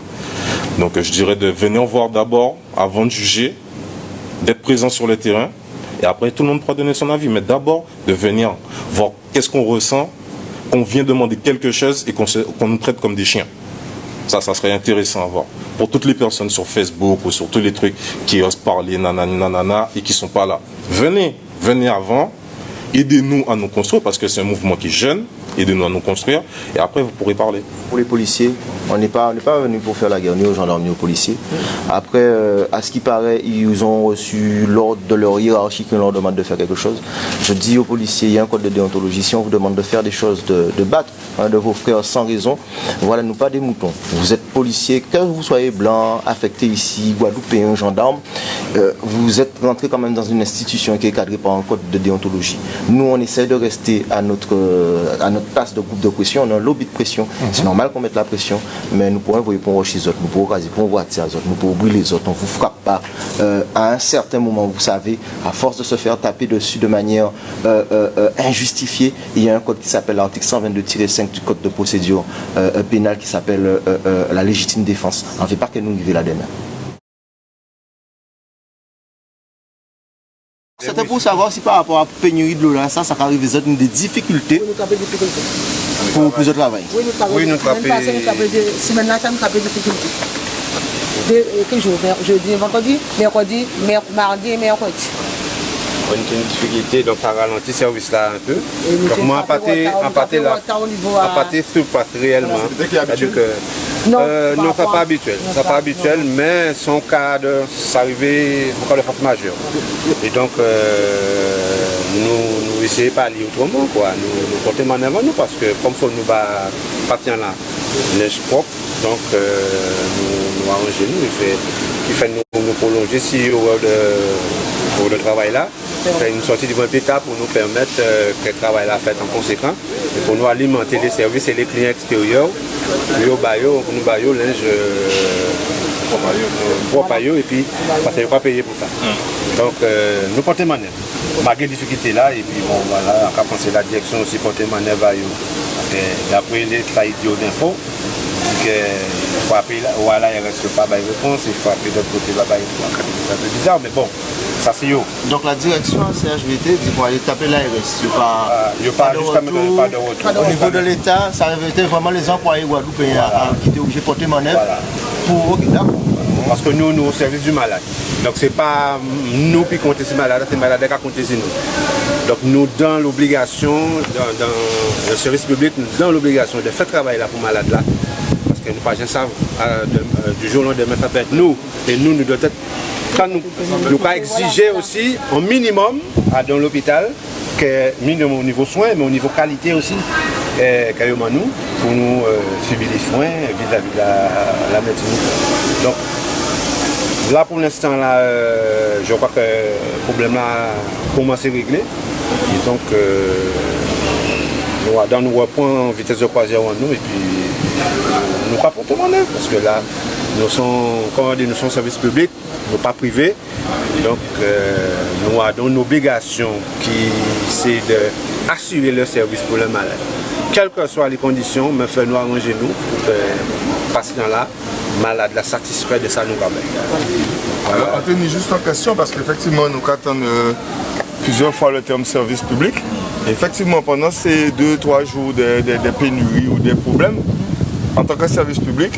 Donc je dirais de venir voir d'abord, avant de juger, d'être présent sur le terrain. Et après, tout le monde pourra donner son avis. Mais d'abord, de venir voir qu'est-ce qu'on ressent, qu'on vient demander quelque chose et qu'on nous traite comme des chiens. Ça serait intéressant à voir. Pour toutes les personnes sur Facebook ou sur tous les trucs qui osent parler nanana et qui ne sont pas là. Venez avant. Aidez-nous à nous construire parce que c'est un mouvement qui est jeune. Aidez-nous à nous construire et après vous pourrez parler. Pour les policiers, on n'est pas venu pour faire la guerre ni aux gendarmes ni aux policiers. Après, à ce qui paraît, ils ont reçu l'ordre de leur hiérarchie qui leur demande de faire quelque chose. Je dis aux policiers, il y a un code de déontologie. Si on vous demande de faire des choses, de battre de vos frères sans raison, voilà, nous pas des moutons. Vous êtes policier, que vous soyez blanc, affecté ici, guadeloupéen, gendarme, vous êtes rentré quand même dans une institution qui est cadrée par un code de déontologie. Nous, on essaie de rester à notre place de groupe de pression, on a un lobby de pression. C'est normal qu'on mette la pression, mais nous pourrons envoyer pour chez les autres, nous pourrons raser, pour voir les autres, nous pourrons brûler les autres, on ne vous frappe pas. À un certain moment, vous savez, à force de se faire taper dessus de manière injustifiée, il y a un code qui s'appelle l'article 122-5 du code de procédure pénale qui s'appelle la légitime défense. On ne fait pas qu'elle nous arrive là demain. C'était pour savoir si par rapport à la pénurie de l'eau, là, ça arrive des difficultés pour le travail. Oui, nous travaillons. Si maintenant, ça nous fait des difficultés. Quel jour? Jeudi, vendredi, mercredi, mardi et mercredi. On a une difficulté, donc ça ralentit le service là un peu. Donc moi, en pâté surpasse réellement. C'est-à-dire que non, ça pas habituel. Ça pas habituel, mais son cas de s'arriver au cas de force majeure. Et donc nous essayons de parler autrement, quoi. Nous portons en avant nous parce que comme ça nous va patient là, neige propre, donc nous arrangeons nous, qui fait nous prolonger si pour le travail là. C'est une sortie du bon étape pour nous permettre que le travail là fait en conséquence et pour nous alimenter les services et les clients extérieurs pour nous bailler linge propre et puis parce qu'il n'y a pas payé pour ça. Donc nous portons manœuvre. Malgré les difficultés là et puis bon voilà, on a pensé la direction aussi porter manœuvre à eux. D'après les faillites d'info, il faut appeler voilà, il ne reste pas de réponse, il faut appeler d'autre côté là-bas, c'est un peu bizarre, mais bon, ça c'est yo. Donc la direction CHVT dit pour aller taper l'ARS, il n'y a pas de retour. Au niveau de l'État, ça révélait vraiment les employés guadeloupéens qui étaient obligés de porter manœuvre pour parce que nous au service du malade. Donc c'est pas nous qui comptons ces malades, c'est les malades qui comptent sur nous. Donc nous dans l'obligation, dans le service public, nous dans l'obligation de faire travail là pour malades là. Parce que nous pas gens savent du jour au lendemain ça peut être nous. Et nous devons être quand nous pas exiger aussi un minimum dans l'hôpital, minimum au niveau soins, mais au niveau qualité aussi, carrément nous, pour nous subir les soins vis-à-vis de la médecine. Donc là pour l'instant là, je crois que le problème là commence à régler. Et donc nous reprend en vitesse de croisière en nous et puis nous pas pour tout le monde parce que là nous sommes service public, nous pas privés. Donc nous avons une obligation qui c'est d'assurer le service pour le malade. Quelles que soient les conditions, mais faire nous arranger nous pour que le patient là, malade là, satisfait de ça nous va bien. Alors Anthony, juste en question parce qu'effectivement nous attendons plusieurs fois le terme service public. Effectivement pendant ces 2-3 jours de pénuries ou des problèmes, en tant que service public,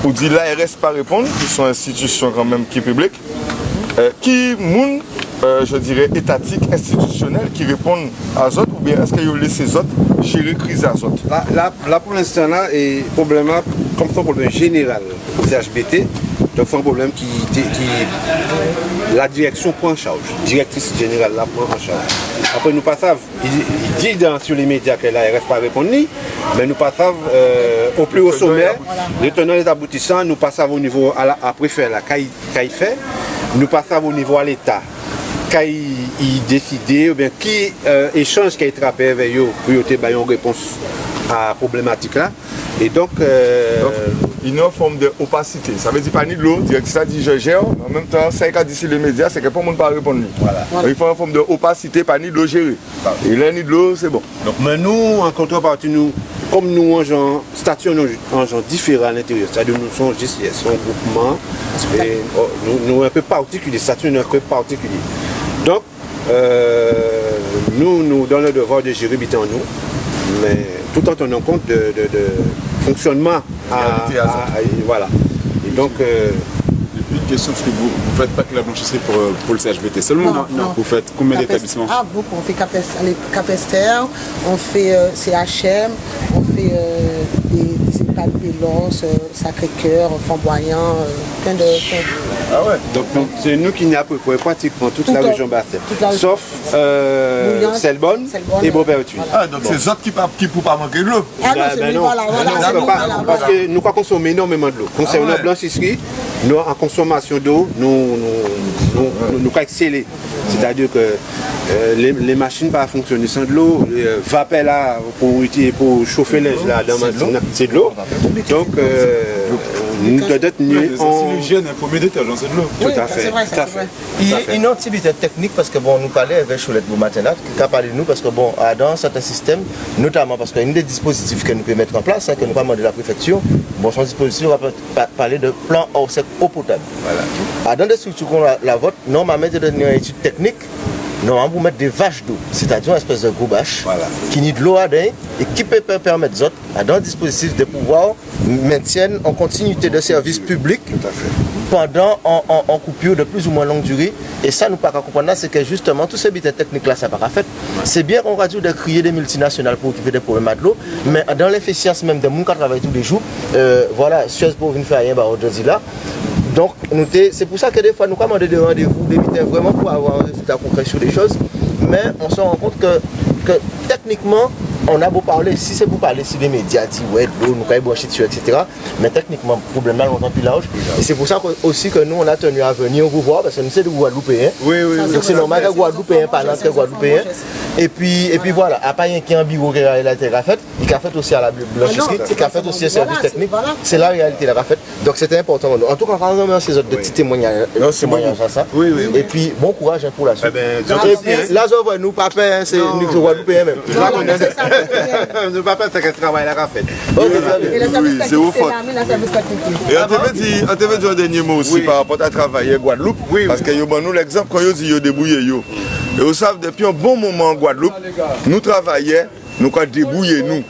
on dit l'ARS pas répondre, qui sont institutions quand même qui publiques, qui moun, je dirais, étatiques, institutionnels, qui répondent à eux ou bien est-ce qu'ils ont laissé les autres gérer la crise à eux? Là pour l'instant, là, et problème, comme c'est un problème général au CHBT, donc c'est un problème qui la direction prend en charge, directrice générale la prend en charge. Après nous pas savons, il dit sur les médias que l'ARS pas répondre, mais nous pas savons au plus haut sommet, les tenants et les aboutissants, nous pas savons au niveau à préfet là, qu'il fait, nous pas savons au niveau à l'État, qu'il décide, ou bien qui échange qu'il trappe avec eux pour avoir une réponse à la problématique là. Et donc, il y a une forme d'opacité. Ça veut dire pas ni de l'eau, directrice dit je gère, en même temps, c'est qu'à d'ici les médias, c'est que pas le monde ne peut répondre. Voilà. Il faut une forme d'opacité, pas ni de l'eau gérer. Et là, ni de l'eau, c'est bon. Donc, mais nous, en contrepartie, comme nous, statut en genre différent à l'intérieur, c'est-à-dire nous sommes juste un groupement, et, nous un peu particulier, statut un peu particulier. Donc, nous dans le devoir de gérer en nous, mais tout en tenant compte de fonctionnement voilà. Et donc une question, parce que vous ne faites pas que la blanchisserie pour le CHBT seulement, non. Vous faites combien d'établissements? Ah, beaucoup. On fait Capester, on fait CHM, on fait des EHPAD Pélos, Sacré-Cœur, Flamboyant, plein de... Ah ouais. Donc c'est nous qui n'y a peu près pratiquement toute la région Basse, sauf Selbonne et Beaupertuis. Ah, donc c'est autres qui ne peuvent pas manquer de l'eau. Ah non, c'est voilà. Parce que nous consommons énormément de l'eau. Concernant la blanchisserie, nous en consommation d'eau, nous exceller. C'est-à-dire que les machines ne peuvent pas fonctionner sans de l'eau. Vapeur là pour chauffer les là, c'est de l'eau. Donc nous devons être mieux en l'hygiène, il faut mieux détergent, c'est de l'eau. Tout à fait. C'est vrai. Il y a une autre activité technique parce que bon, nous parlons avec Choulette au matin là, qui a parlé de nous parce que bon, dans certains systèmes, notamment parce qu'il y a des dispositifs que nous pouvons mettre en place, que nous pas demander de la préfecture, bon, son dispositif, on va parler de plan eau potable. Voilà. Dans des structures qu'on la vote, normalement, il y a une étude technique normalement pour mettre des vaches d'eau, c'est-à-dire une espèce de gros bâche qui nie de l'eau à et qui peut permettre aux autres, dans le dispositif de pouvoir maintenir en continuité de service public pendant en coupure de plus ou moins longue durée. Et ça, nous pas comprendre, c'est que justement, tous ces bits techniques là, ça n'a pas fait. C'est bien qu'on radio de crier des multinationales pour occuper des problèmes de l'eau, mais dans l'efficience même des gens qui travaillent tous les jours, voilà, Suez pour venir faire rien, aujourd'hui là. Donc, c'est pour ça que des fois, nous commandons des rendez-vous, d'éviter vraiment pour avoir un résultat concret sur des choses, mais on se rend compte que techniquement, on a beau parler, si c'est pour parler sur les médias, dire ouais, de l'eau, nous avons branché dessus, etc. Mais techniquement, le problème là, longtemps plus large. Et c'est pour ça aussi que nous, on a tenu à venir vous voir, parce que nous sommes des Guadeloupéens. Oui. Donc c'est normal que Guadeloupéens parlent que Guadeloupéens. Et puis voilà, à part qu'il y a un bureau qui a été fait, il a fait aussi à la blanchisserie, il a fait aussi un service technique. C'est la réalité, il a fait. Donc c'était important. En tout cas, quand on remercie ces autres de petits témoignages à ça. Et puis bon courage pour la suite. Et puis là, nous, papa, c'est nous Guadeloupéens même. Ne pas faire ce travail là fait. C'est au fond. Et on te veut dire un dernier mot aussi par rapport à travailler Guadeloupe. Parce que nous l'exemple quand ils disent débrouiller. Et vous savez, depuis un bon moment en Guadeloupe, nous travaillons, nous avons débrouillé nous.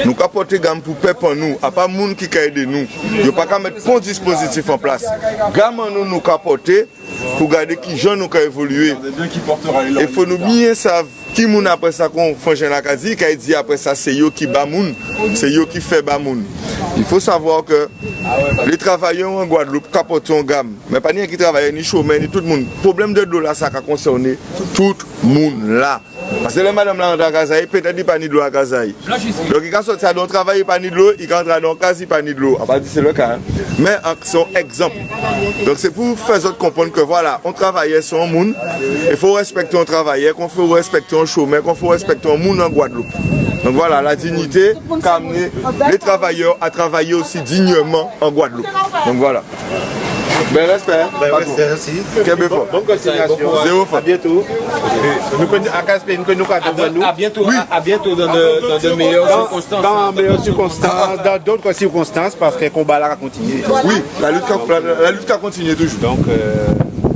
Nous avons porté gamme pour peuple nous. À part monde qui a aidé nous. Il n'y a pas qu'à mettre bon dispositif en place. Gamme nous avons porté pour garder qui gens nous ont évolué. Il faut nous bien savoir qui moun après ça qu'on fait la case, qui dit après ça c'est yo qui bat moun, c'est yo qui fait bat moun. Il faut savoir que les travailleurs en Guadeloupe capotent en gamme, mais pas ni qui travaille ni chômeur ni tout le monde. Problème de l'eau là ça a concerné tout le monde là. Parce que les madame là dans Kazaï, peut-être il pas ni de l'eau à Kazaï. Donc il a sorti dans le travail pas ni de l'eau, il rentre dans quasi pas ni de l'eau. À c'est le cas. Mais c'est un exemple. Donc c'est pour faire autres comprendre que voilà, on travaillait sur un monde, il faut respecter un travailleur, qu'on faut respecter un chômeur, qu'on faut respecter un monde en Guadeloupe. Donc voilà, la dignité qu'a amené les travailleurs à travailler aussi dignement en Guadeloupe. Donc voilà. Ben respect. Merci. Quel fort. Bonne continuation. Zéro faute. À bientôt. À bientôt. À bientôt dans de meilleures circonstances. Dans de meilleures circonstances, dans d'autres circonstances, parce que le combat là a continué. Oui, la lutte a continué toujours. Donc,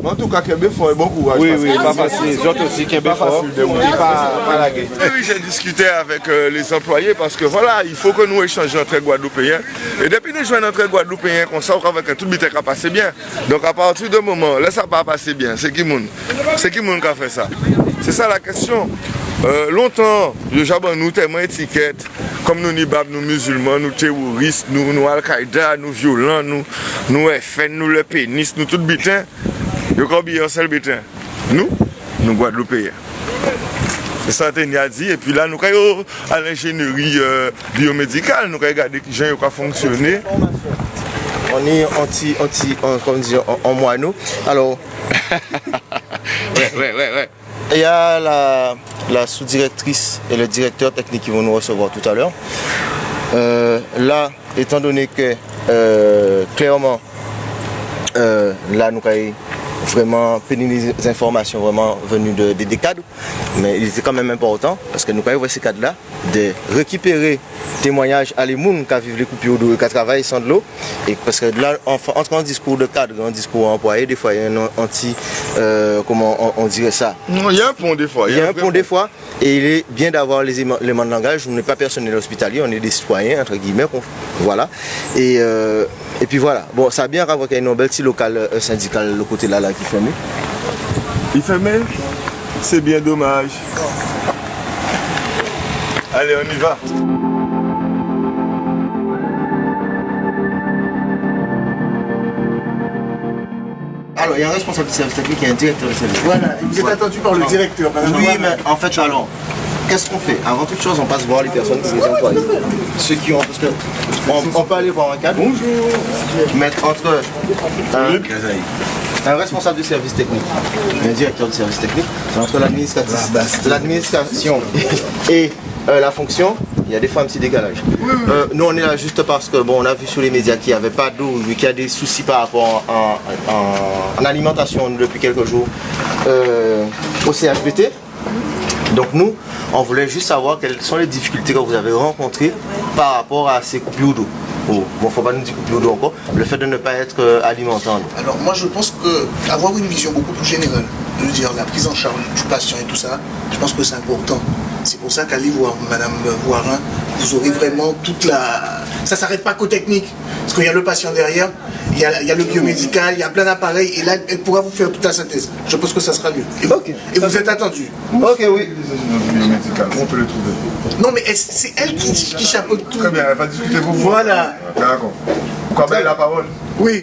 en tout cas, Kébé fort et bon courage. Oui, pas facile. Les autres aussi, Kébé fort. Pas la guerre. Oui, j'ai discuté avec les employés parce que voilà, il faut que nous échangions entre Guadeloupéens. Et depuis que nous jouons entre Guadeloupéens, qu'on sort avec tout le bité qui a passé bien. Donc à partir de moment, là ça va passer bien. C'est qui moun qui a fait ça? C'est ça la question. Longtemps, nous tellement étiquettes, comme nous nibab, nous musulmans, nous terroristes, nous Al-Qaïda, nous violents, nous FN, nous le pénis, nous tout bitin. Yo quand bien un seul bitin. Nous Guadeloupéens. C'est ça que a dit. Et puis là, nous avons à l'ingénierie biomédicale, nous avons regardé qui gens ont fonctionné. On est en moineau. Alors, ouais. Il y a la sous-directrice et le directeur technique qui vont nous recevoir tout à l'heure. Là, étant donné que clairement, là, nous avons vraiment pénaliser des informations vraiment venues des cadres, mais il était quand même important parce que nous avons vu ces cadres-là de récupérer témoignages à les gens qui vivent les coupures d'eau et qui travaillent sans de l'eau. Et parce que là, entre un discours de cadre et un discours employé, des fois il y a un comment on dirait ça. Non, il y a un pont des fois. Il y a un pont des fois et il est bien d'avoir les éléments de langage. On n'est pas personnel hospitalier, on est des citoyens, entre guillemets. Voilà. Et puis voilà. Bon, ça a bien rapport avec un bel petit local syndical le côté là qui ferme. Il ferme? C'est bien dommage. Allez, on y va. Alors, il y a un responsable du service technique et un directeur du service. Voilà, vous êtes attendu par le directeur. Oui, mais en fait, alors, qu'est-ce qu'on fait? Avant toute chose, on passe voir les personnes qui sont employées. Ceux qui ont, parce que on peut aller voir un cadre. Bonjour. Mettre entre un responsable du service technique et un directeur du service technique, c'est entre l'administration et la fonction. Il y a des fois un petit décalage. Nous on est là juste parce que bon, on a vu sur les médias qu'il n'y avait pas d'eau, qu'il y a des soucis par rapport en alimentation depuis quelques jours au CHBT. Donc nous, on voulait juste savoir quelles sont les difficultés que vous avez rencontrées par rapport à ces coupures d'eau. Bon, il ne faut pas nous dire coupures d'eau encore, le fait de ne pas être alimentant. Alors moi je pense qu'avoir une vision beaucoup plus générale je veux dire, la prise en charge du patient et tout ça, je pense que c'est important. C'est pour ça qu'allez voir Madame Voirin, vous aurez vraiment toute la... Ça ne s'arrête pas qu'aux techniques, parce qu'il y a le patient derrière, il y a le biomédical, il y a plein d'appareils, et là, elle pourra vous faire toute la synthèse. Je pense que ça sera mieux. Et vous êtes attendu. Ok, oui. On peut le trouver. Non, mais c'est elle qui chapeaute tout. Très bien, elle va discuter pour vous. Voilà. D'accord. Pourquoi bien la parole? Oui.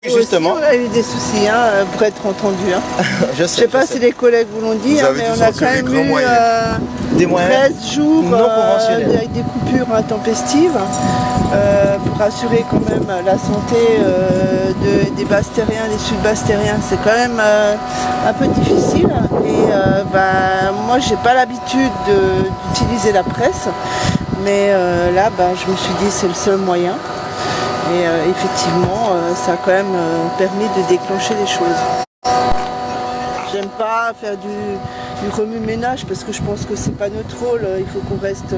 Justement. On a eu des soucis pour être entendu. Je sais pas si les collègues vous l'ont dit, mais on a quand même eu des moyens 13 jours non conventionnels avec des coupures intempestives pour assurer quand même la santé des Bastériens, des Sud-Bastériens. C'est quand même un peu difficile et moi j'ai pas l'habitude d'utiliser la presse, mais là je me suis dit c'est le seul moyen. Et effectivement, ça a quand même permis de déclencher les choses. J'aime pas faire du remue-ménage parce que je pense que c'est pas notre rôle. Il faut qu'on reste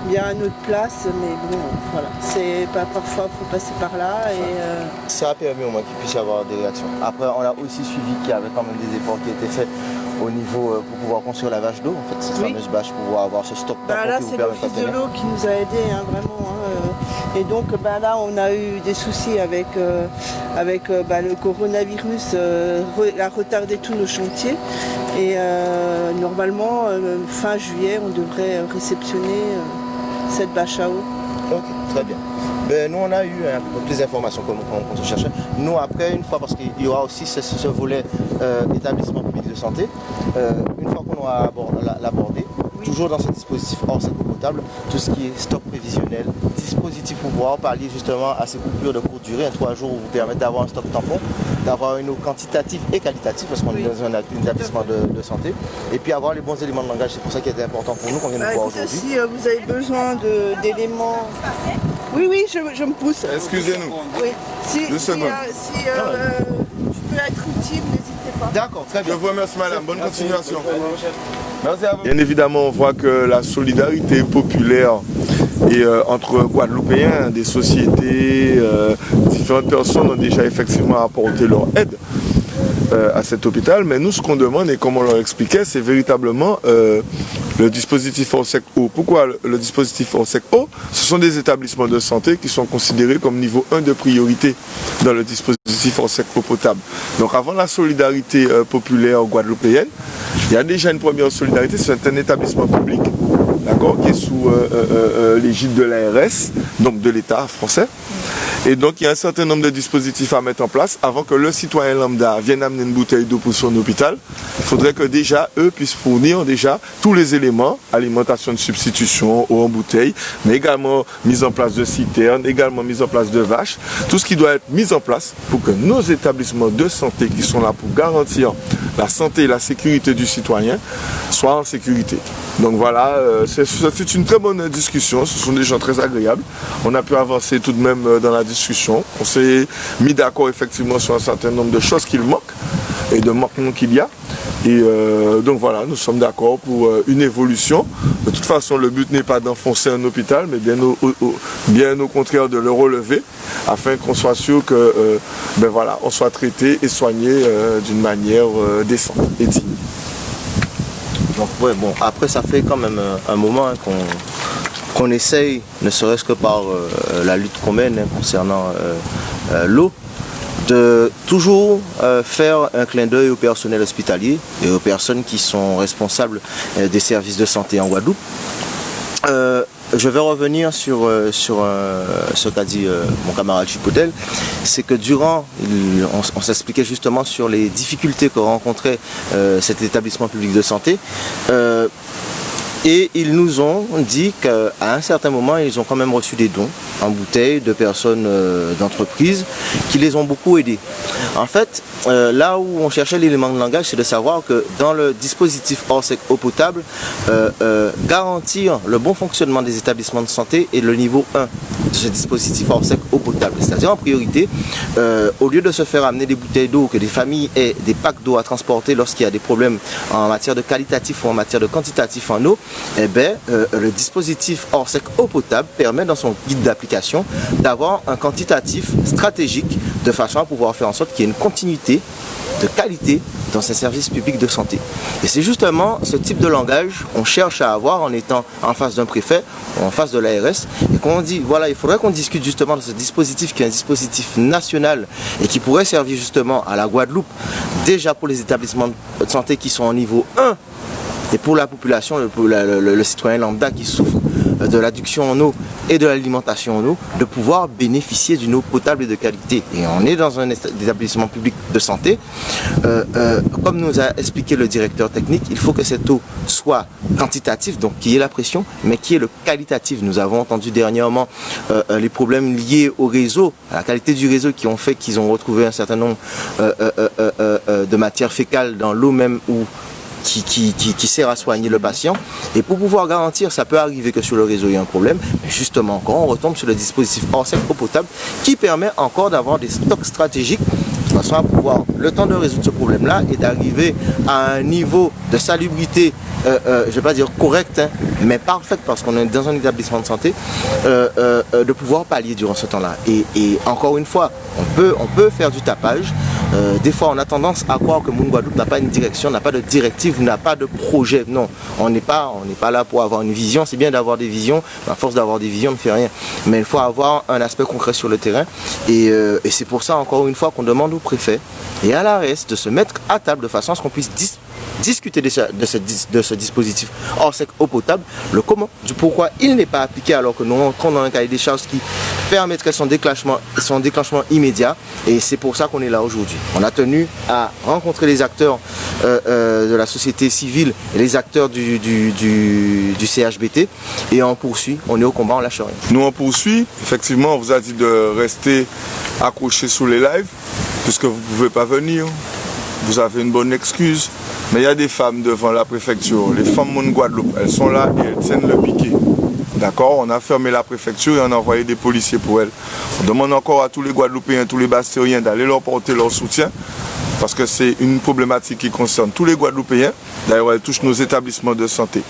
bien à notre place, mais bon, voilà. C'est pas parfois, faut passer par là. Et ça a permis au moins qu'il puisse y avoir des réactions. Après, on a aussi suivi qu'il y avait quand même des efforts qui étaient faits au niveau pour pouvoir construire la vache d'eau, en fait, cette fameuse bâche, pour pouvoir avoir ce stock tampon là, qui vous c'est permet de l'office de l'eau qui nous a aidés, vraiment. Et donc là, on a eu des soucis avec le coronavirus, a retardé tous nos chantiers. Et normalement, fin juillet, on devrait réceptionner cette bâche à eau. Ok, très bien. Ben, nous, on a eu un peu plus d'informations comme on se cherchait. Nous, après, une fois, parce qu'il y aura aussi ce volet établissement public de santé, une fois qu'on aura l'abordé, toujours dans ce dispositif hors sec eau potable, tout ce qui est stock prévisionnel, dispositif pour pouvoir pallier justement à ces coupures de courte durée, 3 jours, vous permettre d'avoir un stock tampon, d'avoir une eau quantitative et qualitative, parce qu'on est dans un établissement de santé, et puis avoir les bons éléments de langage. C'est pour ça qu'il est important pour nous qu'on vient de voir aujourd'hui. Si vous avez besoin d'éléments... Oui, je me pousse. Excusez-nous. Oui. 2 secondes. Si je peux être utile, n'hésitez pas. D'accord, très bien. Je vous remercie, madame. Bonne continuation. Merci à vous. Bien évidemment, on voit que la solidarité populaire et entre Guadeloupéens, des sociétés, différentes personnes ont déjà effectivement apporté leur aide à cet hôpital. Mais nous, ce qu'on demande, et comme on leur expliquait, c'est véritablement le dispositif hors sec eau. Pourquoi le dispositif hors sec eau? Ce sont des établissements de santé qui sont considérés comme niveau 1 de priorité dans le dispositif hors sec eau potable. Donc avant la solidarité populaire guadeloupéenne, il y a déjà une première solidarité, c'est un établissement public, d'accord, qui est sous l'égide de l'ARS, donc de l'État français. Et donc il y a un certain nombre de dispositifs à mettre en place avant que le citoyen lambda vienne amener une bouteille d'eau pour son hôpital. Il faudrait que déjà eux puissent fournir déjà tous les éléments, alimentation de substitution, eau en bouteille, mais également mise en place de citernes, également mise en place de vaches, tout ce qui doit être mis en place pour que nos établissements de santé qui sont là pour garantir la santé et la sécurité du citoyen soient en sécurité. Donc voilà, c'est une très bonne discussion, ce sont des gens très agréables. On a pu avancer tout de même dans la discussion. On s'est mis d'accord effectivement sur un certain nombre de choses qu'il manque et de manquements qu'il y a. Et donc voilà, nous sommes d'accord pour une évolution. De toute façon, le but n'est pas d'enfoncer un hôpital, mais bien au contraire de le relever, afin qu'on soit sûr que voilà, on soit traité et soigné d'une manière décente et digne. Donc ouais, bon, après ça fait quand même un moment qu'on essaye, ne serait-ce que par la lutte qu'on mène concernant l'eau, de toujours faire un clin d'œil au personnel hospitalier et aux personnes qui sont responsables des services de santé en Guadeloupe. Je vais revenir sur ce qu'a dit mon camarade Chipotel, c'est que durant, on s'expliquait justement sur les difficultés que rencontrait cet établissement public de santé. Et ils nous ont dit qu'à un certain moment, ils ont quand même reçu des dons en bouteilles de personnes d'entreprises qui les ont beaucoup aidés. En fait, là où on cherchait l'élément de langage, c'est de savoir que dans le dispositif hors sec eau potable, garantir le bon fonctionnement des établissements de santé est le niveau 1 de ce dispositif hors sec eau potable. C'est-à-dire en priorité, au lieu de se faire amener des bouteilles d'eau, que des familles aient des packs d'eau à transporter lorsqu'il y a des problèmes en matière de qualitatif ou en matière de quantitatif en eau, eh bien, le dispositif hors sec eau potable permet dans son guide d'application d'avoir un quantitatif stratégique de façon à pouvoir faire en sorte qu'il y ait une continuité de qualité dans ces services publics de santé. Et c'est justement ce type de langage qu'on cherche à avoir en étant en face d'un préfet ou en face de l'ARS et qu'on dit, voilà, il faudrait qu'on discute justement de ce dispositif qui est un dispositif national et qui pourrait servir justement à la Guadeloupe, déjà pour les établissements de santé qui sont au niveau 1 et pour la population, le citoyen lambda qui souffre de l'adduction en eau et de l'alimentation en eau, de pouvoir bénéficier d'une eau potable et de qualité. Et on est dans un établissement public de santé. Comme nous a expliqué le directeur technique, il faut que cette eau soit quantitative, donc qui ait la pression, mais qui est le qualitatif. Nous avons entendu dernièrement les problèmes liés au réseau, à la qualité du réseau qui ont fait qu'ils ont retrouvé un certain nombre de matières fécales dans l'eau même où qui sert à soigner le patient. Et pour pouvoir garantir, ça peut arriver que sur le réseau il y a un problème, mais justement encore on retombe sur le dispositif hors sec eau potable qui permet encore d'avoir des stocks stratégiques de façon à pouvoir, le temps de résoudre ce problème-là et d'arriver à un niveau de salubrité, je ne vais pas dire correct, hein, mais parfait, parce qu'on est dans un établissement de santé, de pouvoir pallier durant ce temps-là. Et encore une fois, on peut faire du tapage. Des fois, on a tendance à croire que Moon Guadeloupe n'a pas une direction, n'a pas de directive, n'a pas de projet. Non, on n'est pas là pour avoir une vision. C'est bien d'avoir des visions, mais à force d'avoir des visions, on ne fait rien. Mais il faut avoir un aspect concret sur le terrain. Et c'est pour ça, encore une fois, qu'on demande au préfet et à l'ARS de se mettre à table de façon à ce qu'on puisse discuter de ce dispositif hors sec eau potable, le comment, du pourquoi il n'est pas appliqué alors que nous entrons dans un cahier des charges qui permettrait son déclenchement immédiat. Et c'est pour ça qu'on est là aujourd'hui. On a tenu à rencontrer les acteurs de la société civile et les acteurs du CHBT et on poursuit, on est au combat, on lâche rien. Nous on poursuit, effectivement on vous a dit de rester accrochés sous les lives puisque vous ne pouvez pas venir, vous avez une bonne excuse. Mais il y a des femmes devant la préfecture, les femmes Moon Guadeloupe, elles sont là et elles tiennent le piquet. D'accord, on a fermé la préfecture et on a envoyé des policiers pour elles. On demande encore à tous les Guadeloupéens, tous les Bastériens d'aller leur porter leur soutien parce que c'est une problématique qui concerne tous les Guadeloupéens. D'ailleurs, elle touche nos établissements de santé.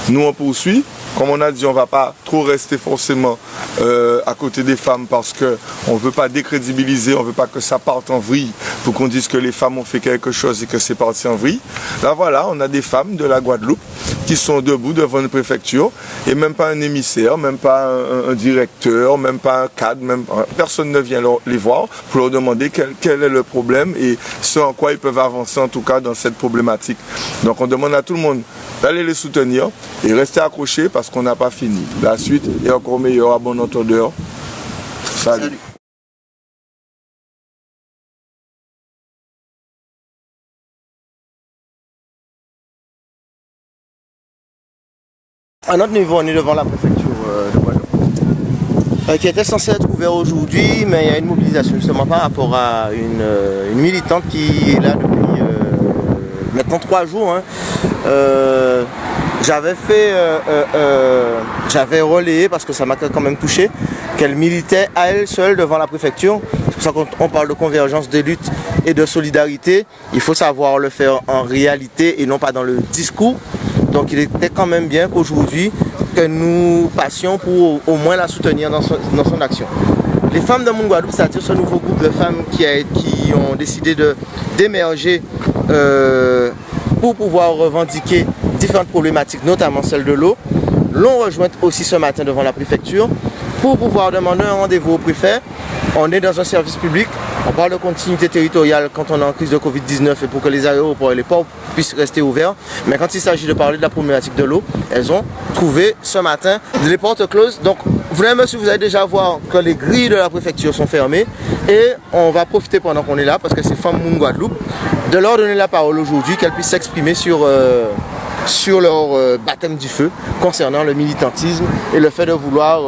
Nous, on poursuit. Comme on a dit, on ne va pas trop rester forcément à côté des femmes parce qu'on ne veut pas décrédibiliser, on ne veut pas que ça parte en vrille pour qu'on dise que les femmes ont fait quelque chose et que c'est parti en vrille. Là, voilà, on a des femmes de la Guadeloupe qui sont debout devant une préfecture et même pas un émissaire, même pas un directeur, même pas un cadre, personne ne vient les voir pour leur demander quel est le problème et ce en quoi ils peuvent avancer en tout cas dans cette problématique. Donc on demande à tout le monde d'aller les soutenir et rester accrochés parce qu'on n'a pas fini. La suite est encore meilleure à bon entendeur. Salut. À notre niveau, on est devant la préfecture de Guadeloupe, qui était censée être ouverte aujourd'hui, mais il y a une mobilisation justement par rapport à une militante qui est là depuis maintenant 3 jours. Hein. J'avais relayé, parce que ça m'a quand même touché, qu'elle militait à elle seule devant la préfecture. C'est pour ça qu'on parle de convergence de lutte et de solidarité. Il faut savoir le faire en réalité et non pas dans le discours. Donc il était quand même bien qu'aujourd'hui, que nous passions pour au moins la soutenir dans son action. Les femmes de Moon Guadeloupe, c'est-à-dire ce nouveau groupe de femmes qui ont décidé d'émerger pour pouvoir revendiquer différentes problématiques, notamment celle de l'eau, l'ont rejointe aussi ce matin devant la préfecture pour pouvoir demander un rendez-vous au préfet. On est dans un service public, on parle de continuité territoriale quand on est en crise de Covid-19 et pour que les aéroports et les ports puissent rester ouverts. Mais quand il s'agit de parler de la problématique de l'eau, elles ont trouvé ce matin les portes closes. Donc, vous allez déjà voir que les grilles de la préfecture sont fermées et on va profiter pendant qu'on est là, parce que c'est Femmes Moon Guadeloupe, de leur donner la parole aujourd'hui, qu'elles puissent s'exprimer sur leur baptême du feu concernant le militantisme et le fait de vouloir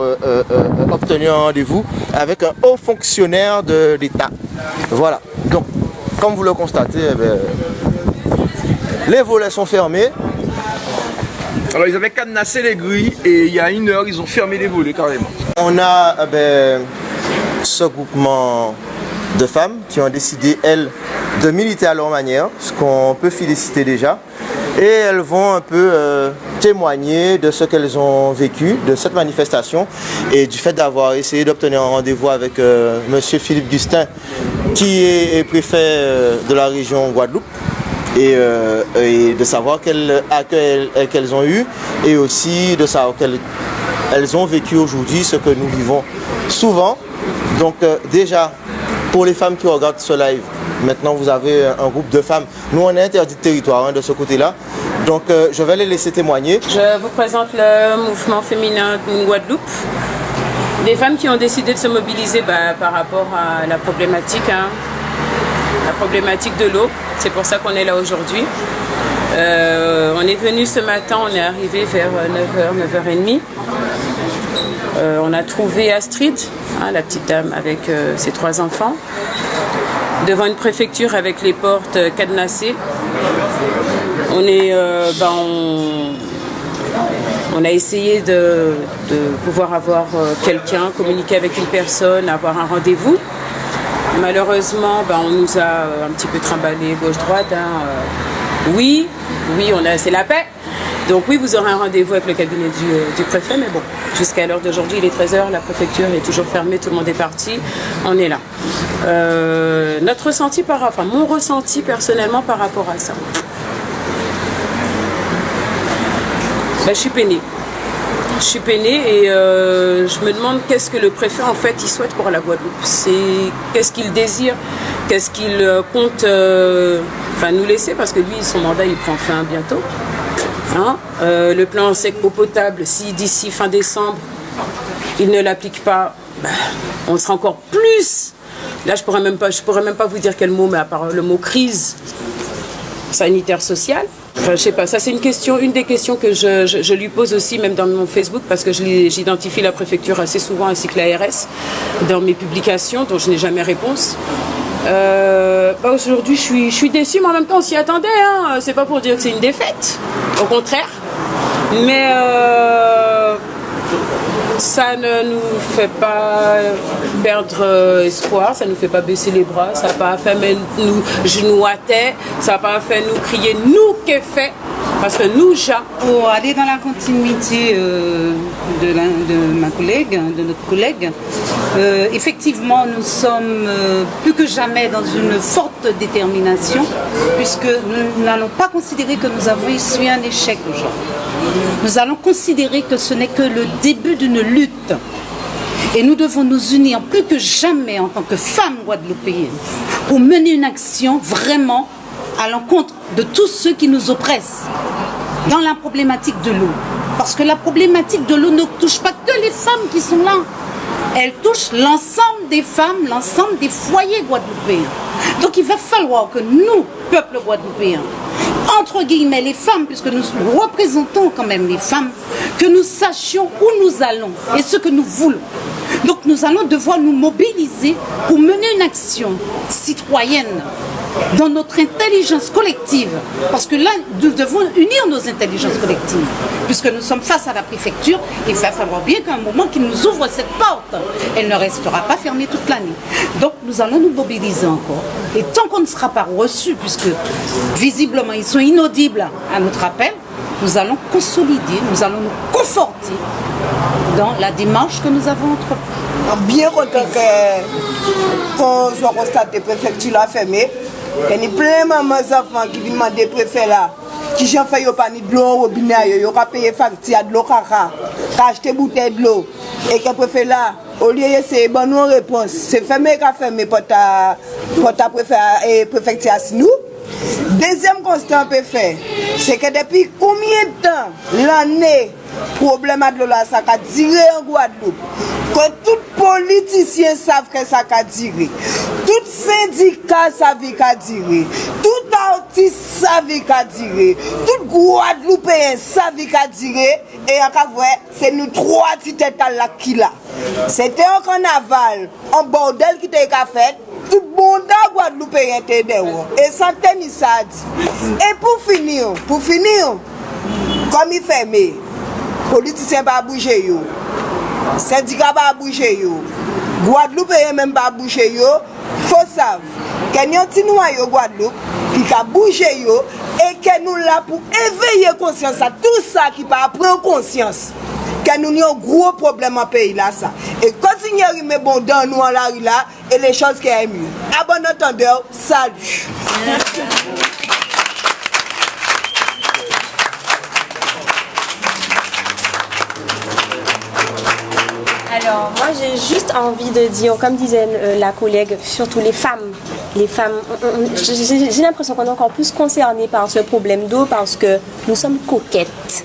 obtenir un rendez-vous avec un haut fonctionnaire de l'État. Voilà. Donc, comme vous le constatez, les volets sont fermés. Alors ils avaient cadenassé les grilles et il y a 1 heure, ils ont fermé les volets carrément. On a ce groupement de femmes qui ont décidé, elles, de militer à leur manière, ce qu'on peut féliciter déjà. Et elles vont un peu témoigner de ce qu'elles ont vécu, de cette manifestation et du fait d'avoir essayé d'obtenir un rendez-vous avec M. Philippe Gustin, qui est préfet de la région Guadeloupe et de savoir quel accueil qu'elles ont eu et aussi de savoir qu'elles ont vécu aujourd'hui ce que nous vivons souvent. Donc déjà, pour les femmes qui regardent ce live, maintenant vous avez un groupe de femmes. Nous on est interdit de territoire de ce côté-là. Donc je vais les laisser témoigner. Je vous présente le mouvement féminin de Guadeloupe. Des femmes qui ont décidé de se mobiliser par rapport à la problématique de l'eau. C'est pour ça qu'on est là aujourd'hui. On est venu ce matin, on est arrivé vers 9h, 9h30. On a trouvé Astrid, la petite dame avec ses 3 enfants, devant une préfecture avec les portes cadenassées. On a essayé de pouvoir avoir quelqu'un, communiquer avec une personne, avoir un rendez-vous. Malheureusement, on nous a un petit peu trimballé gauche-droite. Oui, c'est la paix. Donc oui, vous aurez un rendez-vous avec le cabinet du préfet, mais bon, jusqu'à l'heure d'aujourd'hui, il est 13h, la préfecture est toujours fermée, tout le monde est parti, on est là. Mon ressenti personnellement par rapport à ça. Je suis peinée. Et je me demande qu'est-ce que le préfet en fait il souhaite pour la Guadeloupe. Qu'est-ce qu'il désire, qu'est-ce qu'il compte nous laisser, parce que lui son mandat il prend fin bientôt. Le plan sec eau potable, si d'ici fin décembre il ne l'applique pas, on sera encore plus. Là je pourrais même pas vous dire quel mot, mais à part le mot crise sanitaire sociale. Je sais pas, ça c'est une des questions que je lui pose aussi, même dans mon Facebook, parce que j'identifie la préfecture assez souvent ainsi que l'ARS dans mes publications, dont je n'ai jamais réponse. Aujourd'hui je suis déçue, mais en même temps on s'y attendait, c'est pas pour dire que c'est une défaite, au contraire, mais ça ne nous fait pas perdre espoir, ça ne nous fait pas baisser les bras, ça n'a pas fait nous genoux à terre, ça n'a pas fait nous crier nous qu'est fait, parce que nous, pour aller dans la continuité de notre collègue, effectivement nous sommes plus que jamais dans une forte détermination, puisque nous n'allons pas considérer que nous avons essuyé un échec aujourd'hui. Nous allons considérer que ce n'est que le début d'une lutte. Et nous devons nous unir plus que jamais en tant que femmes guadeloupéennes pour mener une action vraiment à l'encontre de tous ceux qui nous oppressent dans la problématique de l'eau. Parce que la problématique de l'eau ne touche pas que les femmes qui sont là. Elle touche l'ensemble des femmes, l'ensemble des foyers guadeloupéens. Donc il va falloir que nous, peuple guadeloupéen, entre guillemets les femmes, puisque nous représentons quand même les femmes, que nous sachions où nous allons et ce que nous voulons. Donc nous allons devoir nous mobiliser pour mener une action citoyenne dans notre intelligence collective, parce que là nous devons unir nos intelligences collectives, puisque nous sommes face à la préfecture. Il va falloir bien qu'à un moment qu'ils nous ouvrent cette porte, elle ne restera pas fermée toute l'année. Donc nous allons nous mobiliser encore, et tant qu'on ne sera pas reçus, puisque visiblement ils sont inaudibles à notre appel, nous allons consolider, nous allons nous conforter dans la démarche que nous avons entreprise. Bien content qu'on soit constaté que la préfecture a fermé. Il y a plein de mamans enfants qui viennent demander au préfet là, qui ont fait de l'eau au robinet, ils ont payé facture de l'eau, acheter bouteille de l'eau. Et que le préfet là, au lieu de bon nous réponse, c'est fermé qu'a fermé pour ta préfecture à nous. Deuxième constat qu'on peut faire, c'est que depuis combien de temps l'année problème de l'eau ça a duré en Guadeloupe, que tout politicien savent que ça a duré, tout syndicat savent qu'il a duré, tout artiste savent qu'il a duré, tout Guadeloupéen savent qu'il a duré, et en cas c'est nous 3 petites têtes là qui là. C'était un carnaval, un bordel qui était fait. Tout le monde à Guadeloupe était dehors. Et ça tenait ça dit. Et pour finir, comme il ferme, les politiciens ne vont pas bouger, les syndicats ne vont pas bouger, les Guadeloupe ne vont pas bouger. Il faut savoir qu'il y a un petit noyau Guadeloupe qui a bougé et que nous là pour éveiller conscience à tout ça qui va prendre conscience. Que que nous avons un gros problème en pays là ça. Et continuer à remettre bon dans nous en la rue là, et les choses qui sont mieux. À bon entendeur, salut. Alors, moi, j'ai juste envie de dire, comme disait la collègue, surtout les femmes. Les femmes, j'ai l'impression qu'on est encore plus concernés par ce problème d'eau parce que nous sommes coquettes.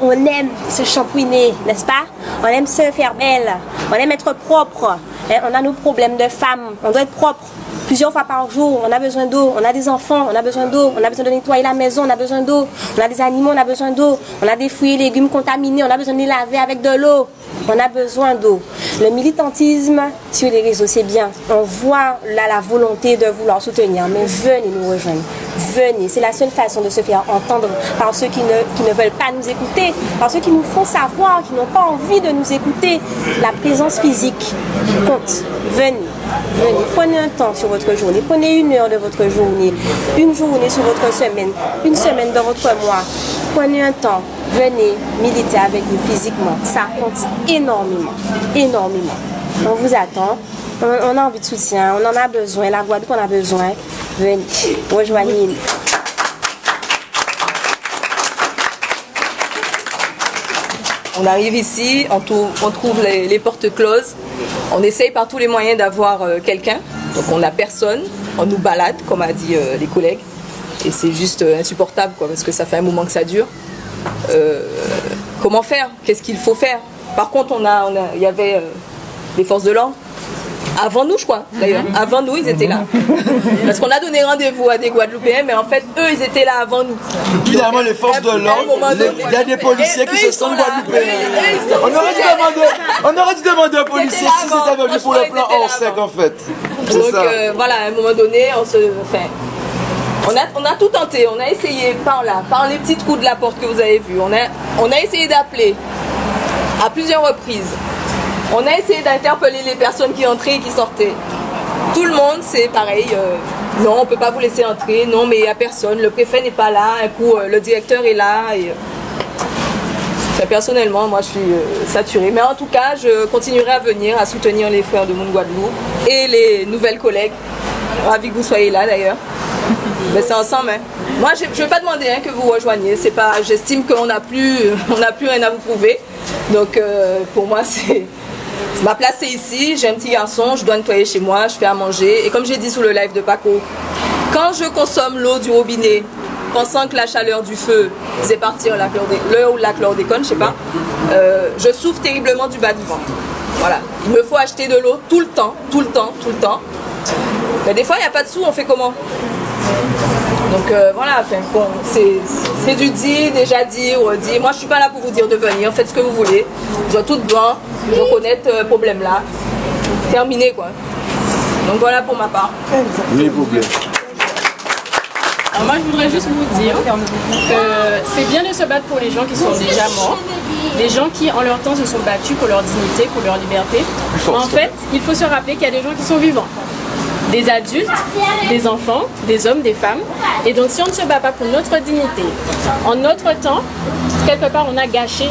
On aime se shampouiner, n'est-ce pas? On aime se faire belle. On aime être propre. On a nos problèmes de femmes. On doit être propre. Plusieurs fois par jour, on a besoin d'eau, on a des enfants, on a besoin d'eau, on a besoin de nettoyer la maison, on a besoin d'eau, on a des animaux, on a besoin d'eau, on a des fruits et légumes contaminés, on a besoin de les laver avec de l'eau, on a besoin d'eau. Le militantisme sur les réseaux, c'est bien, on voit là la volonté de vouloir soutenir, mais venez nous rejoindre, venez, c'est la seule façon de se faire entendre par ceux qui ne veulent pas nous écouter, par ceux qui nous font savoir, qui n'ont pas envie de nous écouter. La présence physique compte, venez. Venez, prenez un temps sur votre journée, prenez 1 heure de votre journée, une journée sur votre semaine, une semaine dans votre mois. Prenez un temps, venez militer avec nous physiquement. Ça compte énormément, énormément. On vous attend, on a envie de soutien, on en a besoin, la Guadeloupe en a besoin. Venez, rejoignez-nous. On arrive ici, on trouve les portes closes, on essaye par tous les moyens d'avoir quelqu'un, donc on n'a personne, on nous balade, comme a dit les collègues, et c'est juste insupportable, quoi, parce que ça fait un moment que ça dure. Comment faire? Qu'est-ce qu'il faut faire? Par contre, il y avait les forces de l'ordre. Avant nous, je crois, d'ailleurs. Avant nous, ils étaient là. Parce qu'on a donné rendez-vous à des Guadeloupéens, mais en fait, eux, ils étaient là avant nous. Finalement, les forces de l'ordre, il y a des policiers qui se sentent Guadeloupéens. On aurait dû demander aux policiers si c'était venu pour le plan hors sec, en fait. Donc, voilà, à un moment donné, on a tout tenté. On a essayé par là, par les petits trous de la porte que vous avez vus. On a essayé d'appeler à plusieurs reprises. On a essayé d'interpeller les personnes qui entraient et qui sortaient. Tout le monde, c'est pareil. Non, on ne peut pas vous laisser entrer. Non, mais il n'y a personne. Le préfet n'est pas là. Un coup, le directeur est là. Et, personnellement, moi, je suis saturée. Mais en tout cas, je continuerai à venir, à soutenir les frères de Moon Guadeloupe et les nouvelles collègues. Ravi que vous soyez là, d'ailleurs. Mais c'est ensemble. Hein. Moi, je ne vais pas demander que vous rejoigniez. C'est pas. J'estime qu'on n'a plus rien à vous prouver. Donc, pour moi, c'est... Ma place c'est ici, j'ai un petit garçon, je dois nettoyer chez moi, je fais à manger. Et comme j'ai dit sous le live de Paco, quand je consomme l'eau du robinet, pensant que la chaleur du feu faisait partir l'heure ou la chlordécone, je sais pas, je souffre terriblement du bas du ventre. Voilà, il me faut acheter de l'eau tout le temps. Mais des fois il n'y a pas de sous, on fait comment? Donc voilà, bon, c'est du dit, déjà dit, redit. Moi je suis pas là pour vous dire de venir, faites ce que vous voulez. Vous êtes toutes devant, reconnaître le problème là. Terminé quoi. Donc voilà pour ma part. Les problèmes. Alors moi je voudrais juste vous dire que c'est bien de se battre pour les gens qui sont déjà morts, les gens qui en leur temps se sont battus pour leur dignité, pour leur liberté. Mais en fait, il faut se rappeler qu'il y a des gens qui sont vivants. Des adultes, des enfants, des hommes, des femmes. Et donc si on ne se bat pas pour notre dignité, en notre temps, quelque part on a gâché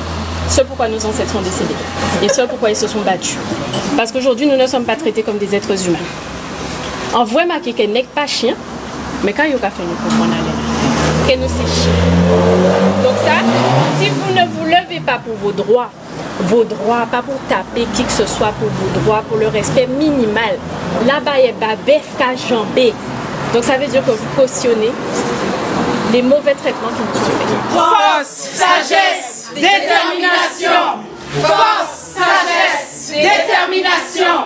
ce pourquoi nos ancêtres sont décédés et ce pourquoi ils se sont battus. Parce qu'aujourd'hui nous ne sommes pas traités comme des êtres humains. En vrai marqué qu'elle n'est pas chien, mais quand il y a fait nous comprendre qu'elle nous c'est chien. Donc ça, si vous ne vous levez pas pour vos droits, pas pour taper qui que ce soit, pour vos droits, pour le respect minimal. Là-bas, il y a bête qu'à jambé. Donc ça veut dire que vous cautionnez les mauvais traitements qui nous sont faits. Force, sagesse, détermination. Force, sagesse, détermination.